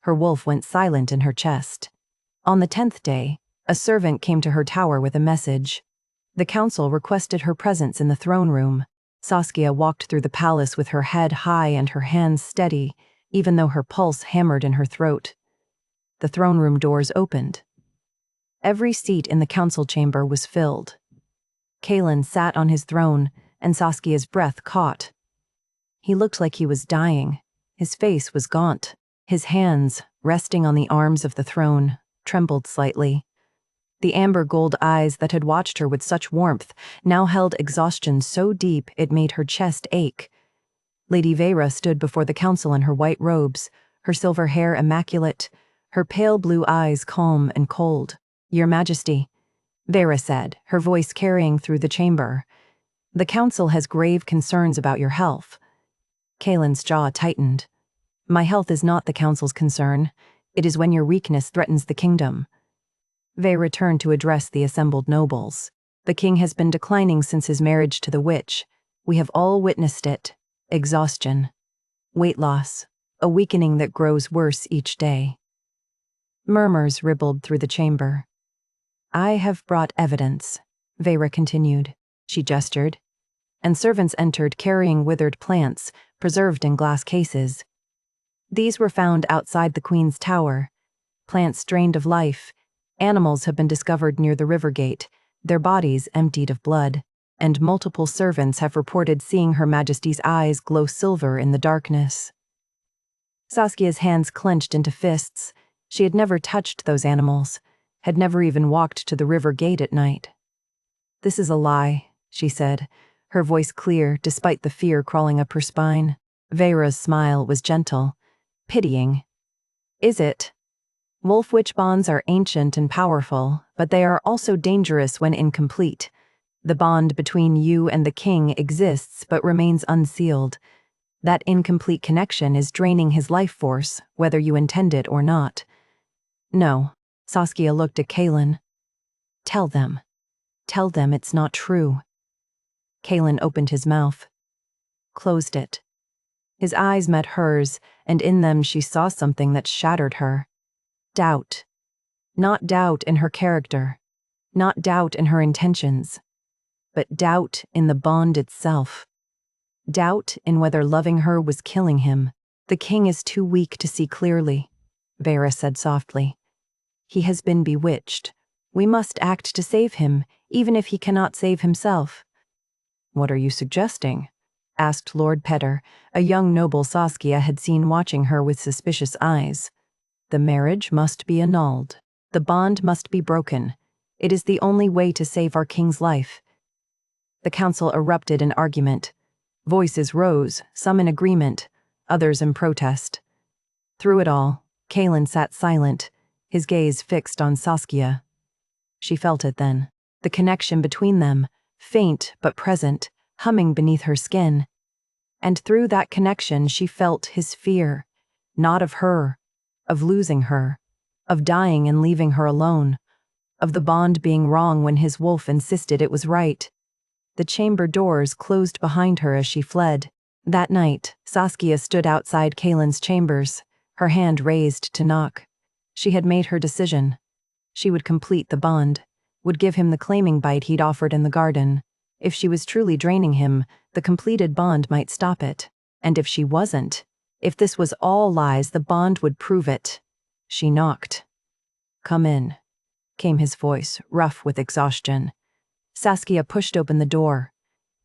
Her wolf went silent in her chest. On the 10th day, a servant came to her tower with a message. The council requested her presence in the throne room. Saskia walked through the palace with her head high and her hands steady, even though her pulse hammered in her throat. The throne room doors opened. Every seat in the council chamber was filled. Caelan sat on his throne, and Saskia's breath caught. He looked like he was dying. His face was gaunt. His hands, resting on the arms of the throne, trembled slightly. The amber gold eyes that had watched her with such warmth now held exhaustion so deep it made her chest ache. Lady Vera stood before the council in her white robes, her silver hair immaculate, her pale blue eyes calm and cold. Your Majesty, Vera said, her voice carrying through the chamber. The council has grave concerns about your health. Caelan's jaw tightened. My health is not the council's concern. It is when your weakness threatens the kingdom. Vera turned to address the assembled nobles. The king has been declining since his marriage to the witch. We have all witnessed it. Exhaustion. Weight loss. A weakening that grows worse each day. Murmurs rippled through the chamber. I have brought evidence, Vera continued. She gestured. And servants entered carrying withered plants, preserved in glass cases. These were found outside the queen's tower. Plants drained of life, Animals have been discovered near the river gate, their bodies emptied of blood, and multiple servants have reported seeing Her Majesty's eyes glow silver in the darkness. Saskia's hands clenched into fists. She had never touched those animals, had never even walked to the river gate at night. "This is a lie," she said, her voice clear despite the fear crawling up her spine. Vera's smile was gentle, pitying. "Is it? Wolf witch bonds are ancient and powerful, but they are also dangerous when incomplete. The bond between you and the king exists but remains unsealed. That incomplete connection is draining his life force, whether you intend it or not." "No," Saskia looked at Caelan. Tell them it's not true." Caelan opened his mouth, closed it. His eyes met hers, and in them she saw something that shattered her. Doubt. Not doubt in her character, not doubt in her intentions, but doubt in the bond itself. Doubt in whether loving her was killing him. "The king is too weak to see clearly," Vera said softly. "He has been bewitched. We must act to save him, even if he cannot save himself." "What are you suggesting?" asked Lord Petter, a young noble Saskia had seen watching her with suspicious eyes. "The marriage must be annulled. The bond must be broken. It is the only way to save our king's life." The council erupted in argument. Voices rose, some in agreement, others in protest. Through it all, Caelan sat silent, his gaze fixed on Saskia. She felt it then, the connection between them, faint but present, humming beneath her skin. And through that connection she felt his fear, not of her, of losing her, of dying and leaving her alone, of the bond being wrong when his wolf insisted it was right. The chamber doors closed behind her as she fled. That night, Saskia stood outside Caelan's chambers, her hand raised to knock. She had made her decision. She would complete the bond, would give him the claiming bite he'd offered in the garden. If she was truly draining him, the completed bond might stop it. And if she wasn't, if this was all lies, the bond would prove it. She knocked. "Come in," came his voice, rough with exhaustion. Saskia pushed open the door.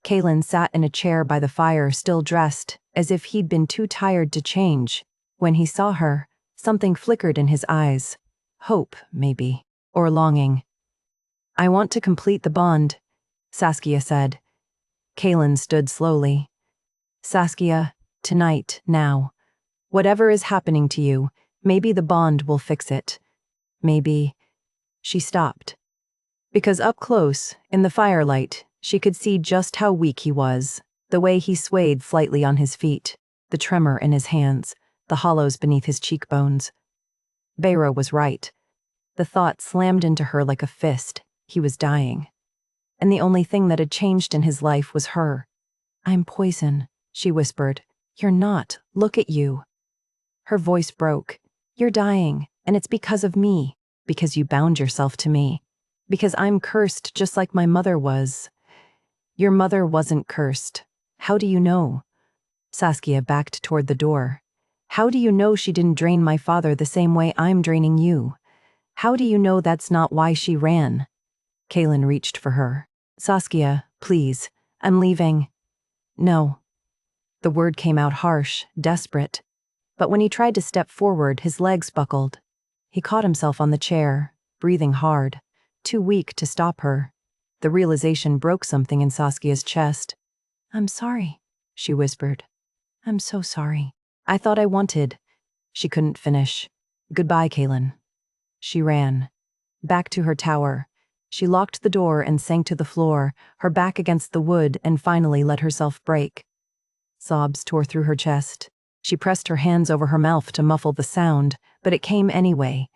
Caelan sat in a chair by the fire, still dressed, as if he'd been too tired to change. When he saw her, something flickered in his eyes. Hope, maybe, or longing. "I want to complete the bond," Saskia said. Caelan stood slowly. "Saskia, tonight, now. Whatever is happening to you, maybe the bond will fix it. Maybe." She stopped. Because up close, in the firelight, she could see just how weak he was, the way he swayed slightly on his feet, the tremor in his hands, the hollows beneath his cheekbones. Vera was right. The thought slammed into her like a fist. He was dying. And the only thing that had changed in his life was her. "I'm poison," she whispered. "You're not. Look at you." Her voice broke. "You're dying, and it's because of me, because you bound yourself to me. Because I'm cursed just like my mother was." "Your mother wasn't cursed. How do you know?" Saskia backed toward the door. "How do you know she didn't drain my father the same way I'm draining you? How do you know that's not why she ran?" Caelan reached for her. "Saskia, please, I'm leaving." "No." The word came out harsh, desperate. But when he tried to step forward, his legs buckled. He caught himself on the chair, breathing hard, too weak to stop her. The realization broke something in Saskia's chest. "I'm sorry," she whispered. "I'm so sorry. I thought I wanted." She couldn't finish. "Goodbye, Caelan." She ran. Back to her tower. She locked the door and sank to the floor, her back against the wood, and finally let herself break. Sobs tore through her chest. She pressed her hands over her mouth to muffle the sound, but it came anyway.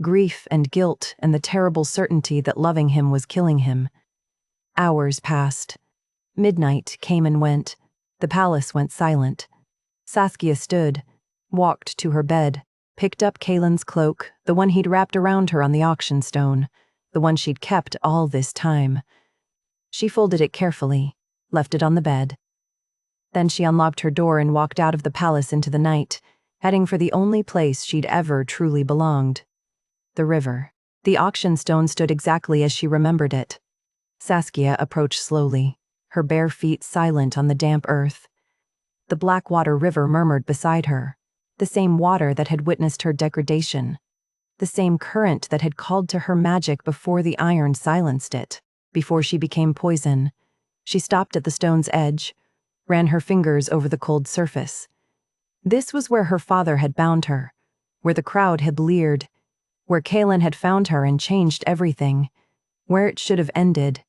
Grief and guilt and the terrible certainty that loving him was killing him. Hours passed. Midnight came and went. The palace went silent. Saskia stood, walked to her bed, picked up Caelan's cloak, the one he'd wrapped around her on the auction stone, the one she'd kept all this time. She folded it carefully, left it on the bed. Then she unlocked her door and walked out of the palace into the night, heading for the only place she'd ever truly belonged. The river. The auction stone stood exactly as she remembered it. Saskia approached slowly, her bare feet silent on the damp earth. The Blackwater River murmured beside her, the same water that had witnessed her degradation, the same current that had called to her magic before the iron silenced it, before she became poison. She stopped at the stone's edge, ran her fingers over the cold surface. This was where her father had bound her, where the crowd had leered, where Caelan had found her and changed everything, where it should have ended.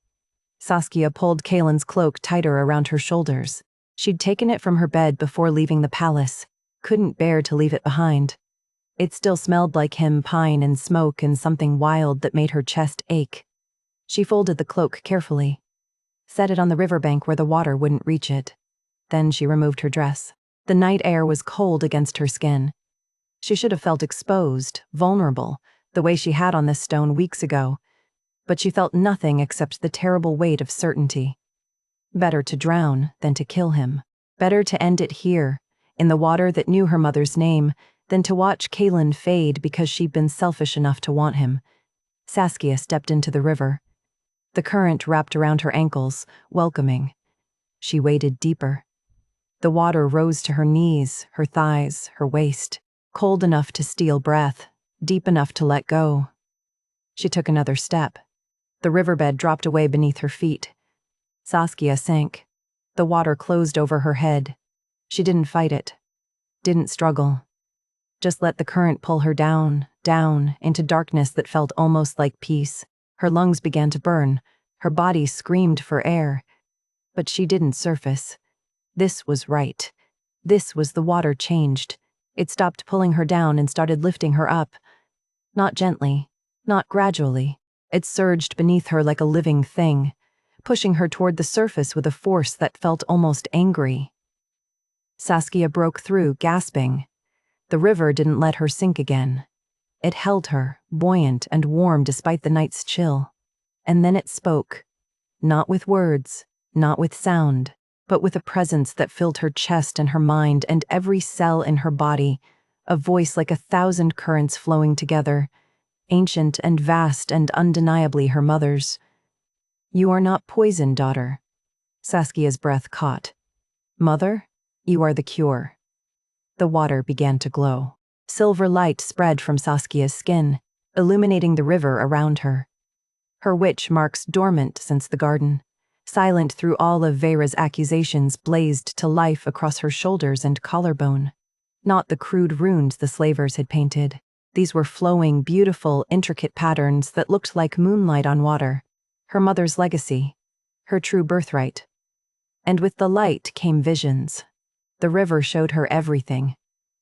Saskia pulled Caelan's cloak tighter around her shoulders. She'd taken it from her bed before leaving the palace, couldn't bear to leave it behind. It still smelled like him, pine and smoke and something wild that made her chest ache. She folded the cloak carefully, set it on the riverbank where the water wouldn't reach it. Then she removed her dress. The night air was cold against her skin. She should have felt exposed, vulnerable, the way she had on this stone weeks ago, but she felt nothing except the terrible weight of certainty. Better to drown than to kill him. Better to end it here, in the water that knew her mother's name, than to watch Caelan fade because she'd been selfish enough to want him. Saskia stepped into the river. The current wrapped around her ankles, welcoming. She waded deeper. The water rose to her knees, her thighs, her waist, cold enough to steal breath, deep enough to let go. She took another step. The riverbed dropped away beneath her feet. Saskia sank. The water closed over her head. She didn't fight it, didn't struggle. Just let the current pull her down, down, into darkness that felt almost like peace. Her lungs began to burn. Her body screamed for air. But she didn't surface. This was right. This was the water changed. It stopped pulling her down and started lifting her up. Not gently, not gradually. It surged beneath her like a living thing, pushing her toward the surface with a force that felt almost angry. Saskia broke through, gasping. The river didn't let her sink again. It held her, buoyant and warm despite the night's chill. And then it spoke. Not with words, not with sound, but with a presence that filled her chest and her mind and every cell in her body, a voice like 1,000 currents flowing together, ancient and vast and undeniably her mother's. "You are not poison, daughter." Saskia's breath caught. "Mother, you are the cure." The water began to glow. Silver light spread from Saskia's skin, illuminating the river around her. Her witch marks dormant since the garden, silent through all of Veyra's accusations, blazed to life across her shoulders and collarbone. Not the crude runes the slavers had painted. These were flowing, beautiful, intricate patterns that looked like moonlight on water. Her mother's legacy, her true birthright. And with the light came visions. The river showed her everything.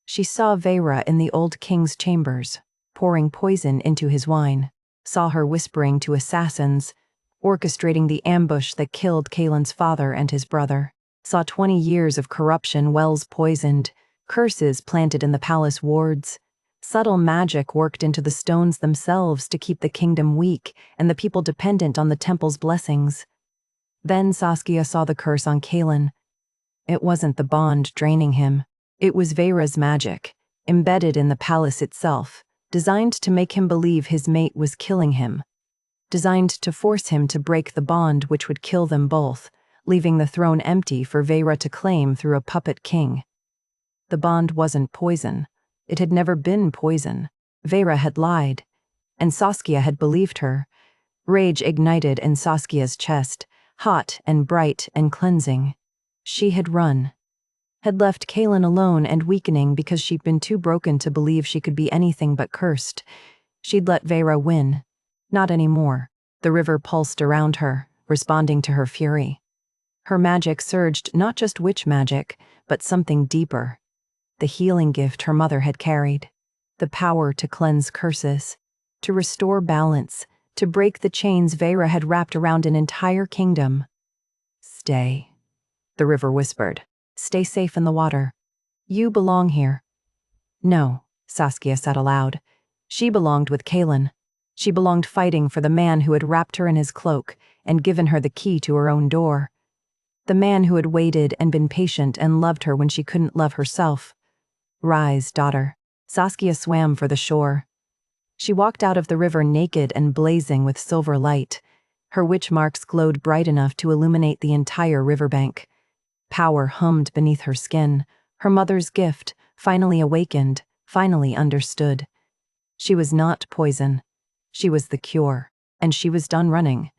She saw Veyra in the old king's chambers, pouring poison into his wine, saw her whispering to assassins, orchestrating the ambush that killed Caelan's father and his brother, saw 20 years of corruption, wells poisoned, curses planted in the palace wards, subtle magic worked into the stones themselves to keep the kingdom weak and the people dependent on the temple's blessings. Then Saskia saw the curse on Caelan. It wasn't the bond draining him. It was Veyra's magic, embedded in the palace itself, designed to make him believe his mate was killing him, designed to force him to break the bond which would kill them both, leaving the throne empty for Veyra to claim through a puppet king. The bond wasn't poison. It had never been poison. Veyra had lied, and Saskia had believed her. Rage ignited in Saskia's chest, hot and bright and cleansing. She had run, had left Caelan alone and weakening because she'd been too broken to believe she could be anything but cursed. She'd let Veyra win. Not anymore. The river pulsed around her, responding to her fury. Her magic surged, not just witch magic, but something deeper. The healing gift her mother had carried. The power to cleanse curses, to restore balance, to break the chains Veyra had wrapped around an entire kingdom. "Stay," the river whispered. "Stay safe in the water. You belong here." No, Saskia said aloud. She belonged with Caelan. She belonged fighting for the man who had wrapped her in his cloak and given her the key to her own door. The man who had waited and been patient and loved her when she couldn't love herself. "Rise, daughter." Saskia swam for the shore. She walked out of the river naked and blazing with silver light. Her witch marks glowed bright enough to illuminate the entire riverbank. Power hummed beneath her skin, her mother's gift, finally awakened, finally understood. She was not poison. She was the cure, and she was done running.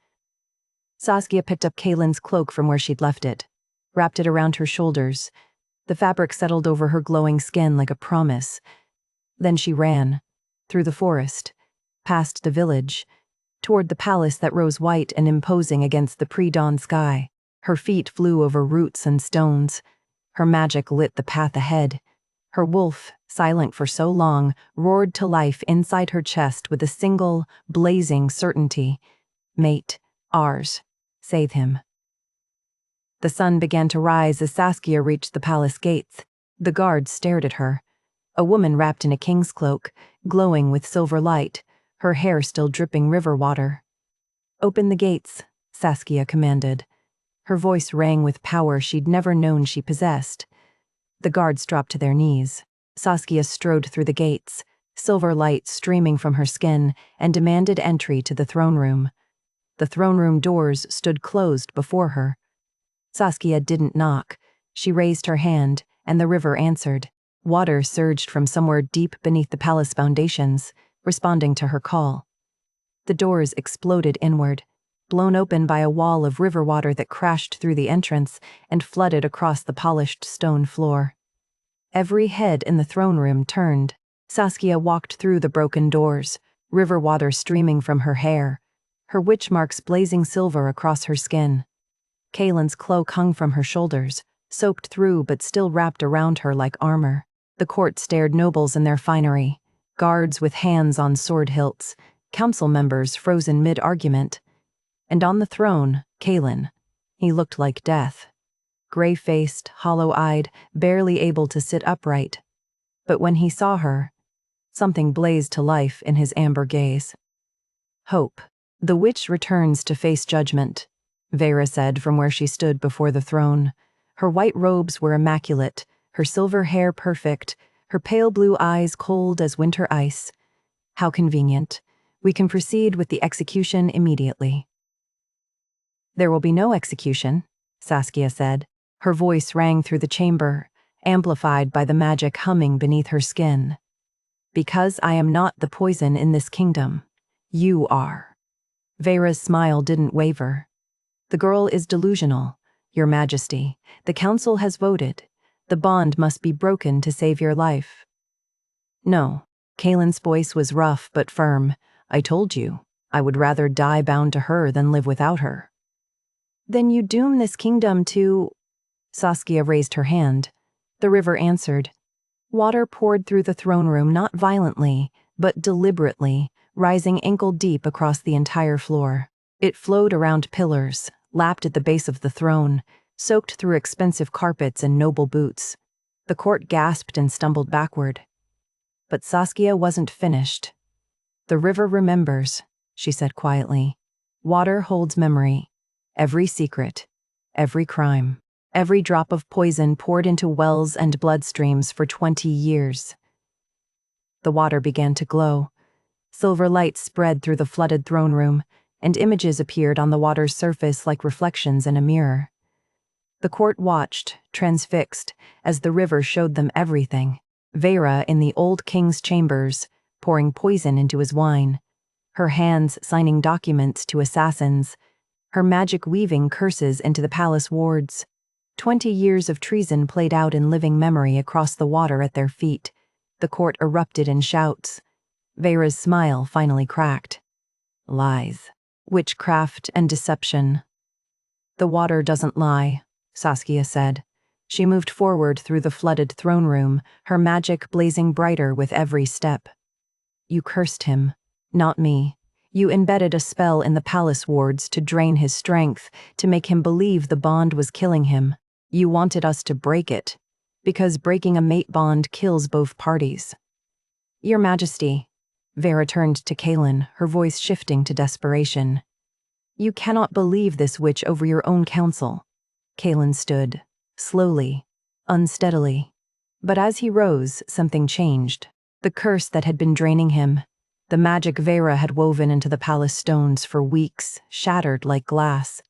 Saskia picked up Caelan's cloak from where she'd left it, wrapped it around her shoulders. The fabric settled over her glowing skin like a promise. Then she ran, through the forest, past the village, toward the palace that rose white and imposing against the pre-dawn sky. Her feet flew over roots and stones. Her magic lit the path ahead. Her wolf, silent for so long, roared to life inside her chest with a single, blazing certainty. Mate, ours, save him. The sun began to rise as Saskia reached the palace gates. The guards stared at her. A woman wrapped in a king's cloak, glowing with silver light, her hair still dripping river water. "Open the gates," Saskia commanded. Her voice rang with power she'd never known she possessed. The guards dropped to their knees. Saskia strode through the gates, silver light streaming from her skin, and demanded entry to the throne room. The throne room doors stood closed before her. Saskia didn't knock. She raised her hand, and the river answered. Water surged from somewhere deep beneath the palace foundations, responding to her call. The doors exploded inward, blown open by a wall of river water that crashed through the entrance and flooded across the polished stone floor. Every head in the throne room turned. Saskia walked through the broken doors, river water streaming from her hair, her witch marks blazing silver across her skin. Caelan's cloak hung from her shoulders, soaked through but still wrapped around her like armor. The court stared nobles in their finery, guards with hands on sword hilts, council members frozen mid-argument. And on the throne, Caelan. He looked like death. Gray-faced, hollow-eyed, barely able to sit upright. But when he saw her, something blazed to life in his amber gaze. Hope. "The witch returns to face judgment," Vera said from where she stood before the throne. Her white robes were immaculate, her silver hair perfect, her pale blue eyes cold as winter ice. "How convenient. We can proceed with the execution immediately." "There will be no execution," Saskia said. Her voice rang through the chamber, amplified by the magic humming beneath her skin. "Because I am not the poison in this kingdom. You are." Vera's smile didn't waver. "The girl is delusional, Your Majesty. The council has voted. The bond must be broken to save your life." "No." Caelan's voice was rough but firm. "I told you, I would rather die bound to her than live without her." "Then you doom this kingdom to—" Saskia raised her hand. The river answered. Water poured through the throne room not violently, but deliberately, rising ankle-deep across the entire floor. It flowed around pillars, lapped at the base of the throne, soaked through expensive carpets and noble boots. The court gasped and stumbled backward. But Saskia wasn't finished. "The river remembers," she said quietly. "Water holds memory. Every secret, every crime, every drop of poison poured into wells and bloodstreams for 20 years. The water began to glow. Silver light spread through the flooded throne room, and images appeared on the water's surface like reflections in a mirror. The court watched, transfixed, as the river showed them everything. Vera in the old king's chambers, pouring poison into his wine. Her hands signing documents to assassins. Her magic weaving curses into the palace wards. 20 years of treason played out in living memory across the water at their feet. The court erupted in shouts. Vera's smile finally cracked. "Lies. Witchcraft and deception." "The water doesn't lie," Saskia said. She moved forward through the flooded throne room, her magic blazing brighter with every step. "You cursed him, not me. You embedded a spell in the palace wards to drain his strength, to make him believe the bond was killing him. You wanted us to break it, because breaking a mate bond kills both parties." "Your Majesty," Vera turned to Caelan, her voice shifting to desperation. "You cannot believe this witch over your own council." Caelan stood, slowly, unsteadily. But as he rose, something changed. The curse that had been draining him, The magic Vera had woven into the palace stones for weeks, shattered like glass.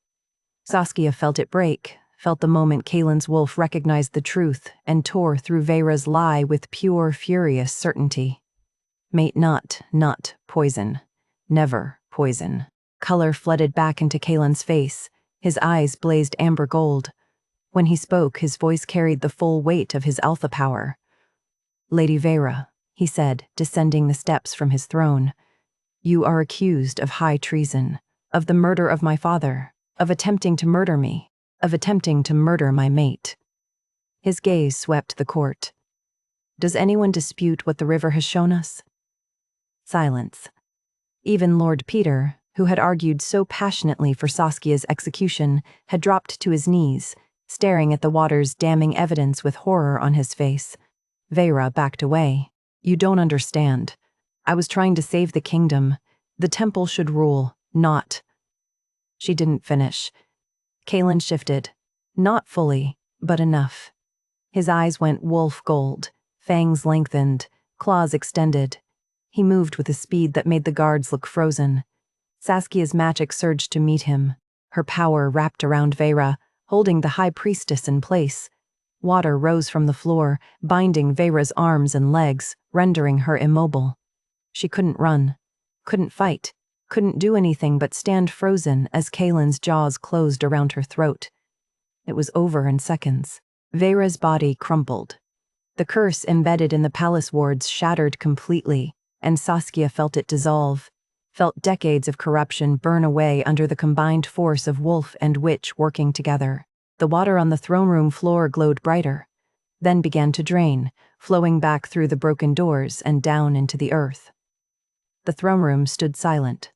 Saskia felt it break, felt the moment Caelan's wolf recognized the truth and tore through Vera's lie with pure, furious certainty. Mate not poison. Never poison. Color flooded back into Caelan's face. His eyes blazed amber gold. When he spoke, his voice carried the full weight of his alpha power. "Lady Vera," he said, descending the steps from his throne, "you are accused of high treason, of the murder of my father, of attempting to murder me, of attempting to murder my mate." His gaze swept the court. "Does anyone dispute what the river has shown us?" Silence. Even Lord Peter, who had argued so passionately for Saskia's execution, had dropped to his knees, staring at the water's damning evidence with horror on his face. Vera backed away. "You don't understand. I was trying to save the kingdom. The temple should rule, not—" She didn't finish. Caelan shifted. Not fully, but enough. His eyes went wolf gold, fangs lengthened, claws extended. He moved with a speed that made the guards look frozen. Saskia's magic surged to meet him, her power wrapped around Vera, holding the High Priestess in place. Water rose from the floor, binding Vera's arms and legs, rendering her immobile. She couldn't run, couldn't fight, couldn't do anything but stand frozen as Caelan's jaws closed around her throat. It was over in seconds. Vera's body crumpled. The curse embedded in the palace wards shattered completely, and Saskia felt it dissolve, felt decades of corruption burn away under the combined force of wolf and witch working together. The water on the throne room floor glowed brighter, then began to drain, flowing back through the broken doors and down into the earth. The throne room stood silent.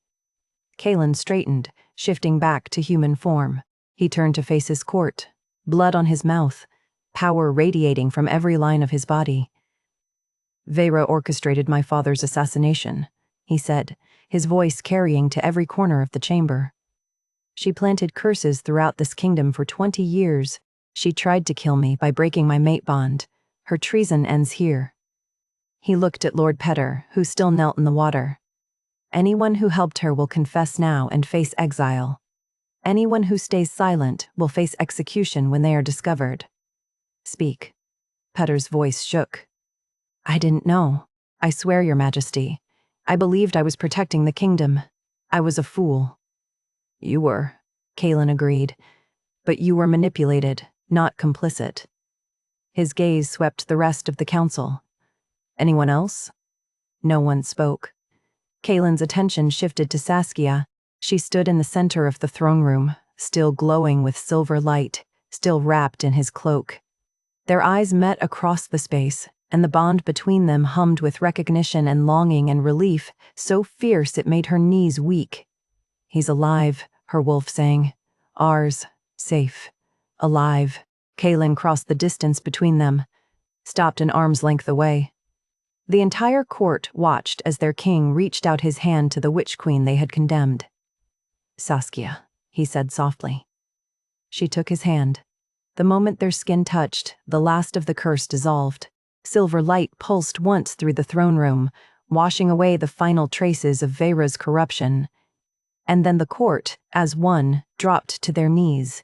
Caelan straightened, shifting back to human form. He turned to face his court, blood on his mouth, power radiating from every line of his body. "Vera orchestrated my father's assassination," he said, his voice carrying to every corner of the chamber. "She planted curses throughout this kingdom for 20 years. She tried to kill me by breaking my mate bond. Her treason ends here." He looked at Lord Petter, who still knelt in the water. "Anyone who helped her will confess now and face exile. Anyone who stays silent will face execution when they are discovered. Speak." Petter's voice shook. "I didn't know. I swear, Your Majesty. I believed I was protecting the kingdom. I was a fool." "You were," Caelan agreed. "But you were manipulated, not complicit." His gaze swept the rest of the council. "Anyone else?" No one spoke. Caelan's attention shifted to Saskia. She stood in the center of the throne room, still glowing with silver light, still wrapped in his cloak. Their eyes met across the space, and the bond between them hummed with recognition and longing and relief, so fierce it made her knees weak. "He's alive," her wolf sang. "Ours, safe, alive." Caelan crossed the distance between them, stopped an arm's length away. The entire court watched as their king reached out his hand to the witch queen they had condemned. "Saskia," he said softly. She took his hand. The moment their skin touched, the last of the curse dissolved. Silver light pulsed once through the throne room, washing away the final traces of Vera's corruption. And then the court, as one, dropped to their knees.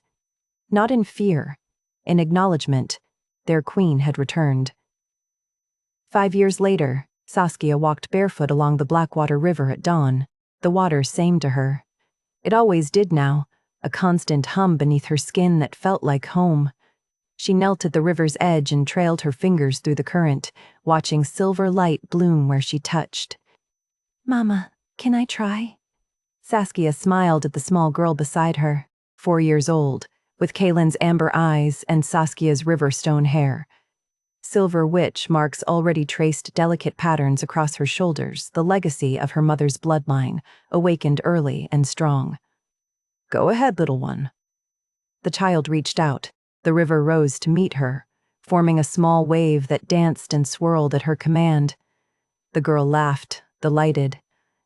Not in fear, in acknowledgement. Their queen had returned. 5 years later, Saskia walked barefoot along the Blackwater River at dawn. The water sang to her. It always did now, a constant hum beneath her skin that felt like home. She knelt at the river's edge and trailed her fingers through the current, watching silver light bloom where she touched. "Mama, can I try?" Saskia smiled at the small girl beside her, 4 years old, with Caelan's amber eyes and Saskia's riverstone hair. Silver witch marks already traced delicate patterns across her shoulders, the legacy of her mother's bloodline, awakened early and strong. "Go ahead, little one." The child reached out. The river rose to meet her, forming a small wave that danced and swirled at her command. The girl laughed, delighted,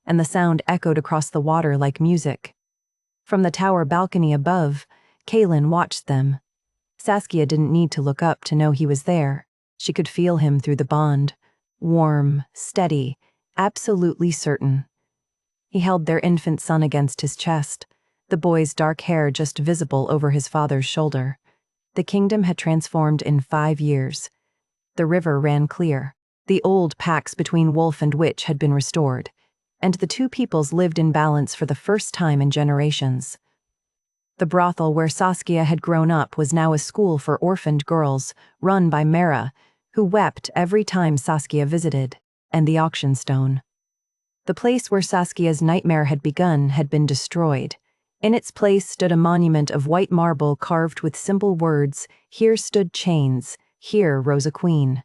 and the sound echoed across the water like music. From the tower balcony above, Caelan watched them. Saskia didn't need to look up to know he was there. She could feel him through the bond, warm, steady, absolutely certain. He held their infant son against his chest, the boy's dark hair just visible over his father's shoulder. The kingdom had transformed in 5 years. The river ran clear. The old pax between wolf and witch had been restored, and the two peoples lived in balance for the first time in generations. The brothel where Saskia had grown up was now a school for orphaned girls, run by Mara, who wept every time Saskia visited, and the auction stone. The place where Saskia's nightmare had begun had been destroyed. In its place stood a monument of white marble carved with simple words, "Here stood chains, here rose a queen."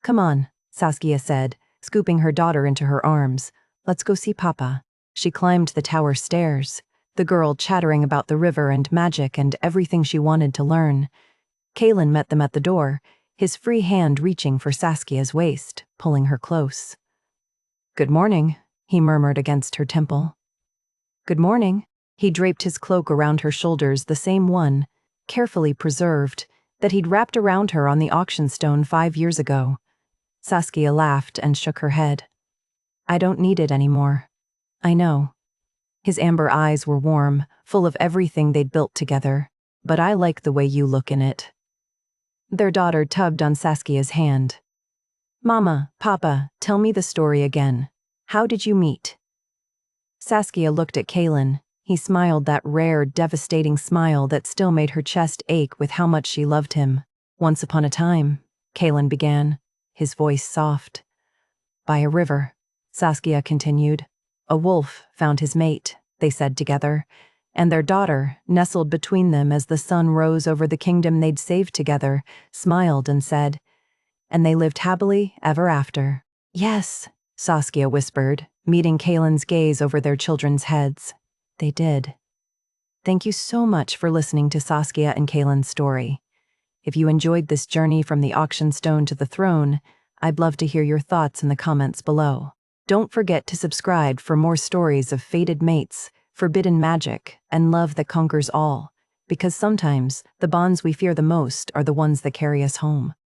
"Come on," Saskia said, scooping her daughter into her arms. "Let's go see Papa." She climbed the tower stairs, the girl chattering about the river and magic and everything she wanted to learn. Caelan met them at the door, his free hand reaching for Saskia's waist, pulling her close. "Good morning," he murmured against her temple. "Good morning." He draped his cloak around her shoulders, the same one, carefully preserved, that he'd wrapped around her on the auction stone 5 years ago. Saskia laughed and shook her head. "I don't need it anymore. I know." His amber eyes were warm, full of everything they'd built together. "But I like the way you look in it." Their daughter tugged on Saskia's hand. "Mama, Papa, tell me the story again. How did you meet?" Saskia looked at Caelan. He smiled that rare, devastating smile that still made her chest ache with how much she loved him. "Once upon a time," Caelan began, his voice soft. "By a river," Saskia continued. "A wolf found his mate," they said together, and their daughter, nestled between them as the sun rose over the kingdom they'd saved together, smiled and said, "And they lived happily ever after." "Yes," Saskia whispered, meeting Caelan's gaze over their children's heads. "They did." Thank you so much for listening to Saskia and Caelan's story. If you enjoyed this journey from the auction stone to the throne, I'd love to hear your thoughts in the comments below. Don't forget to subscribe for more stories of fated mates, forbidden magic, and love that conquers all, because sometimes the bonds we fear the most are the ones that carry us home.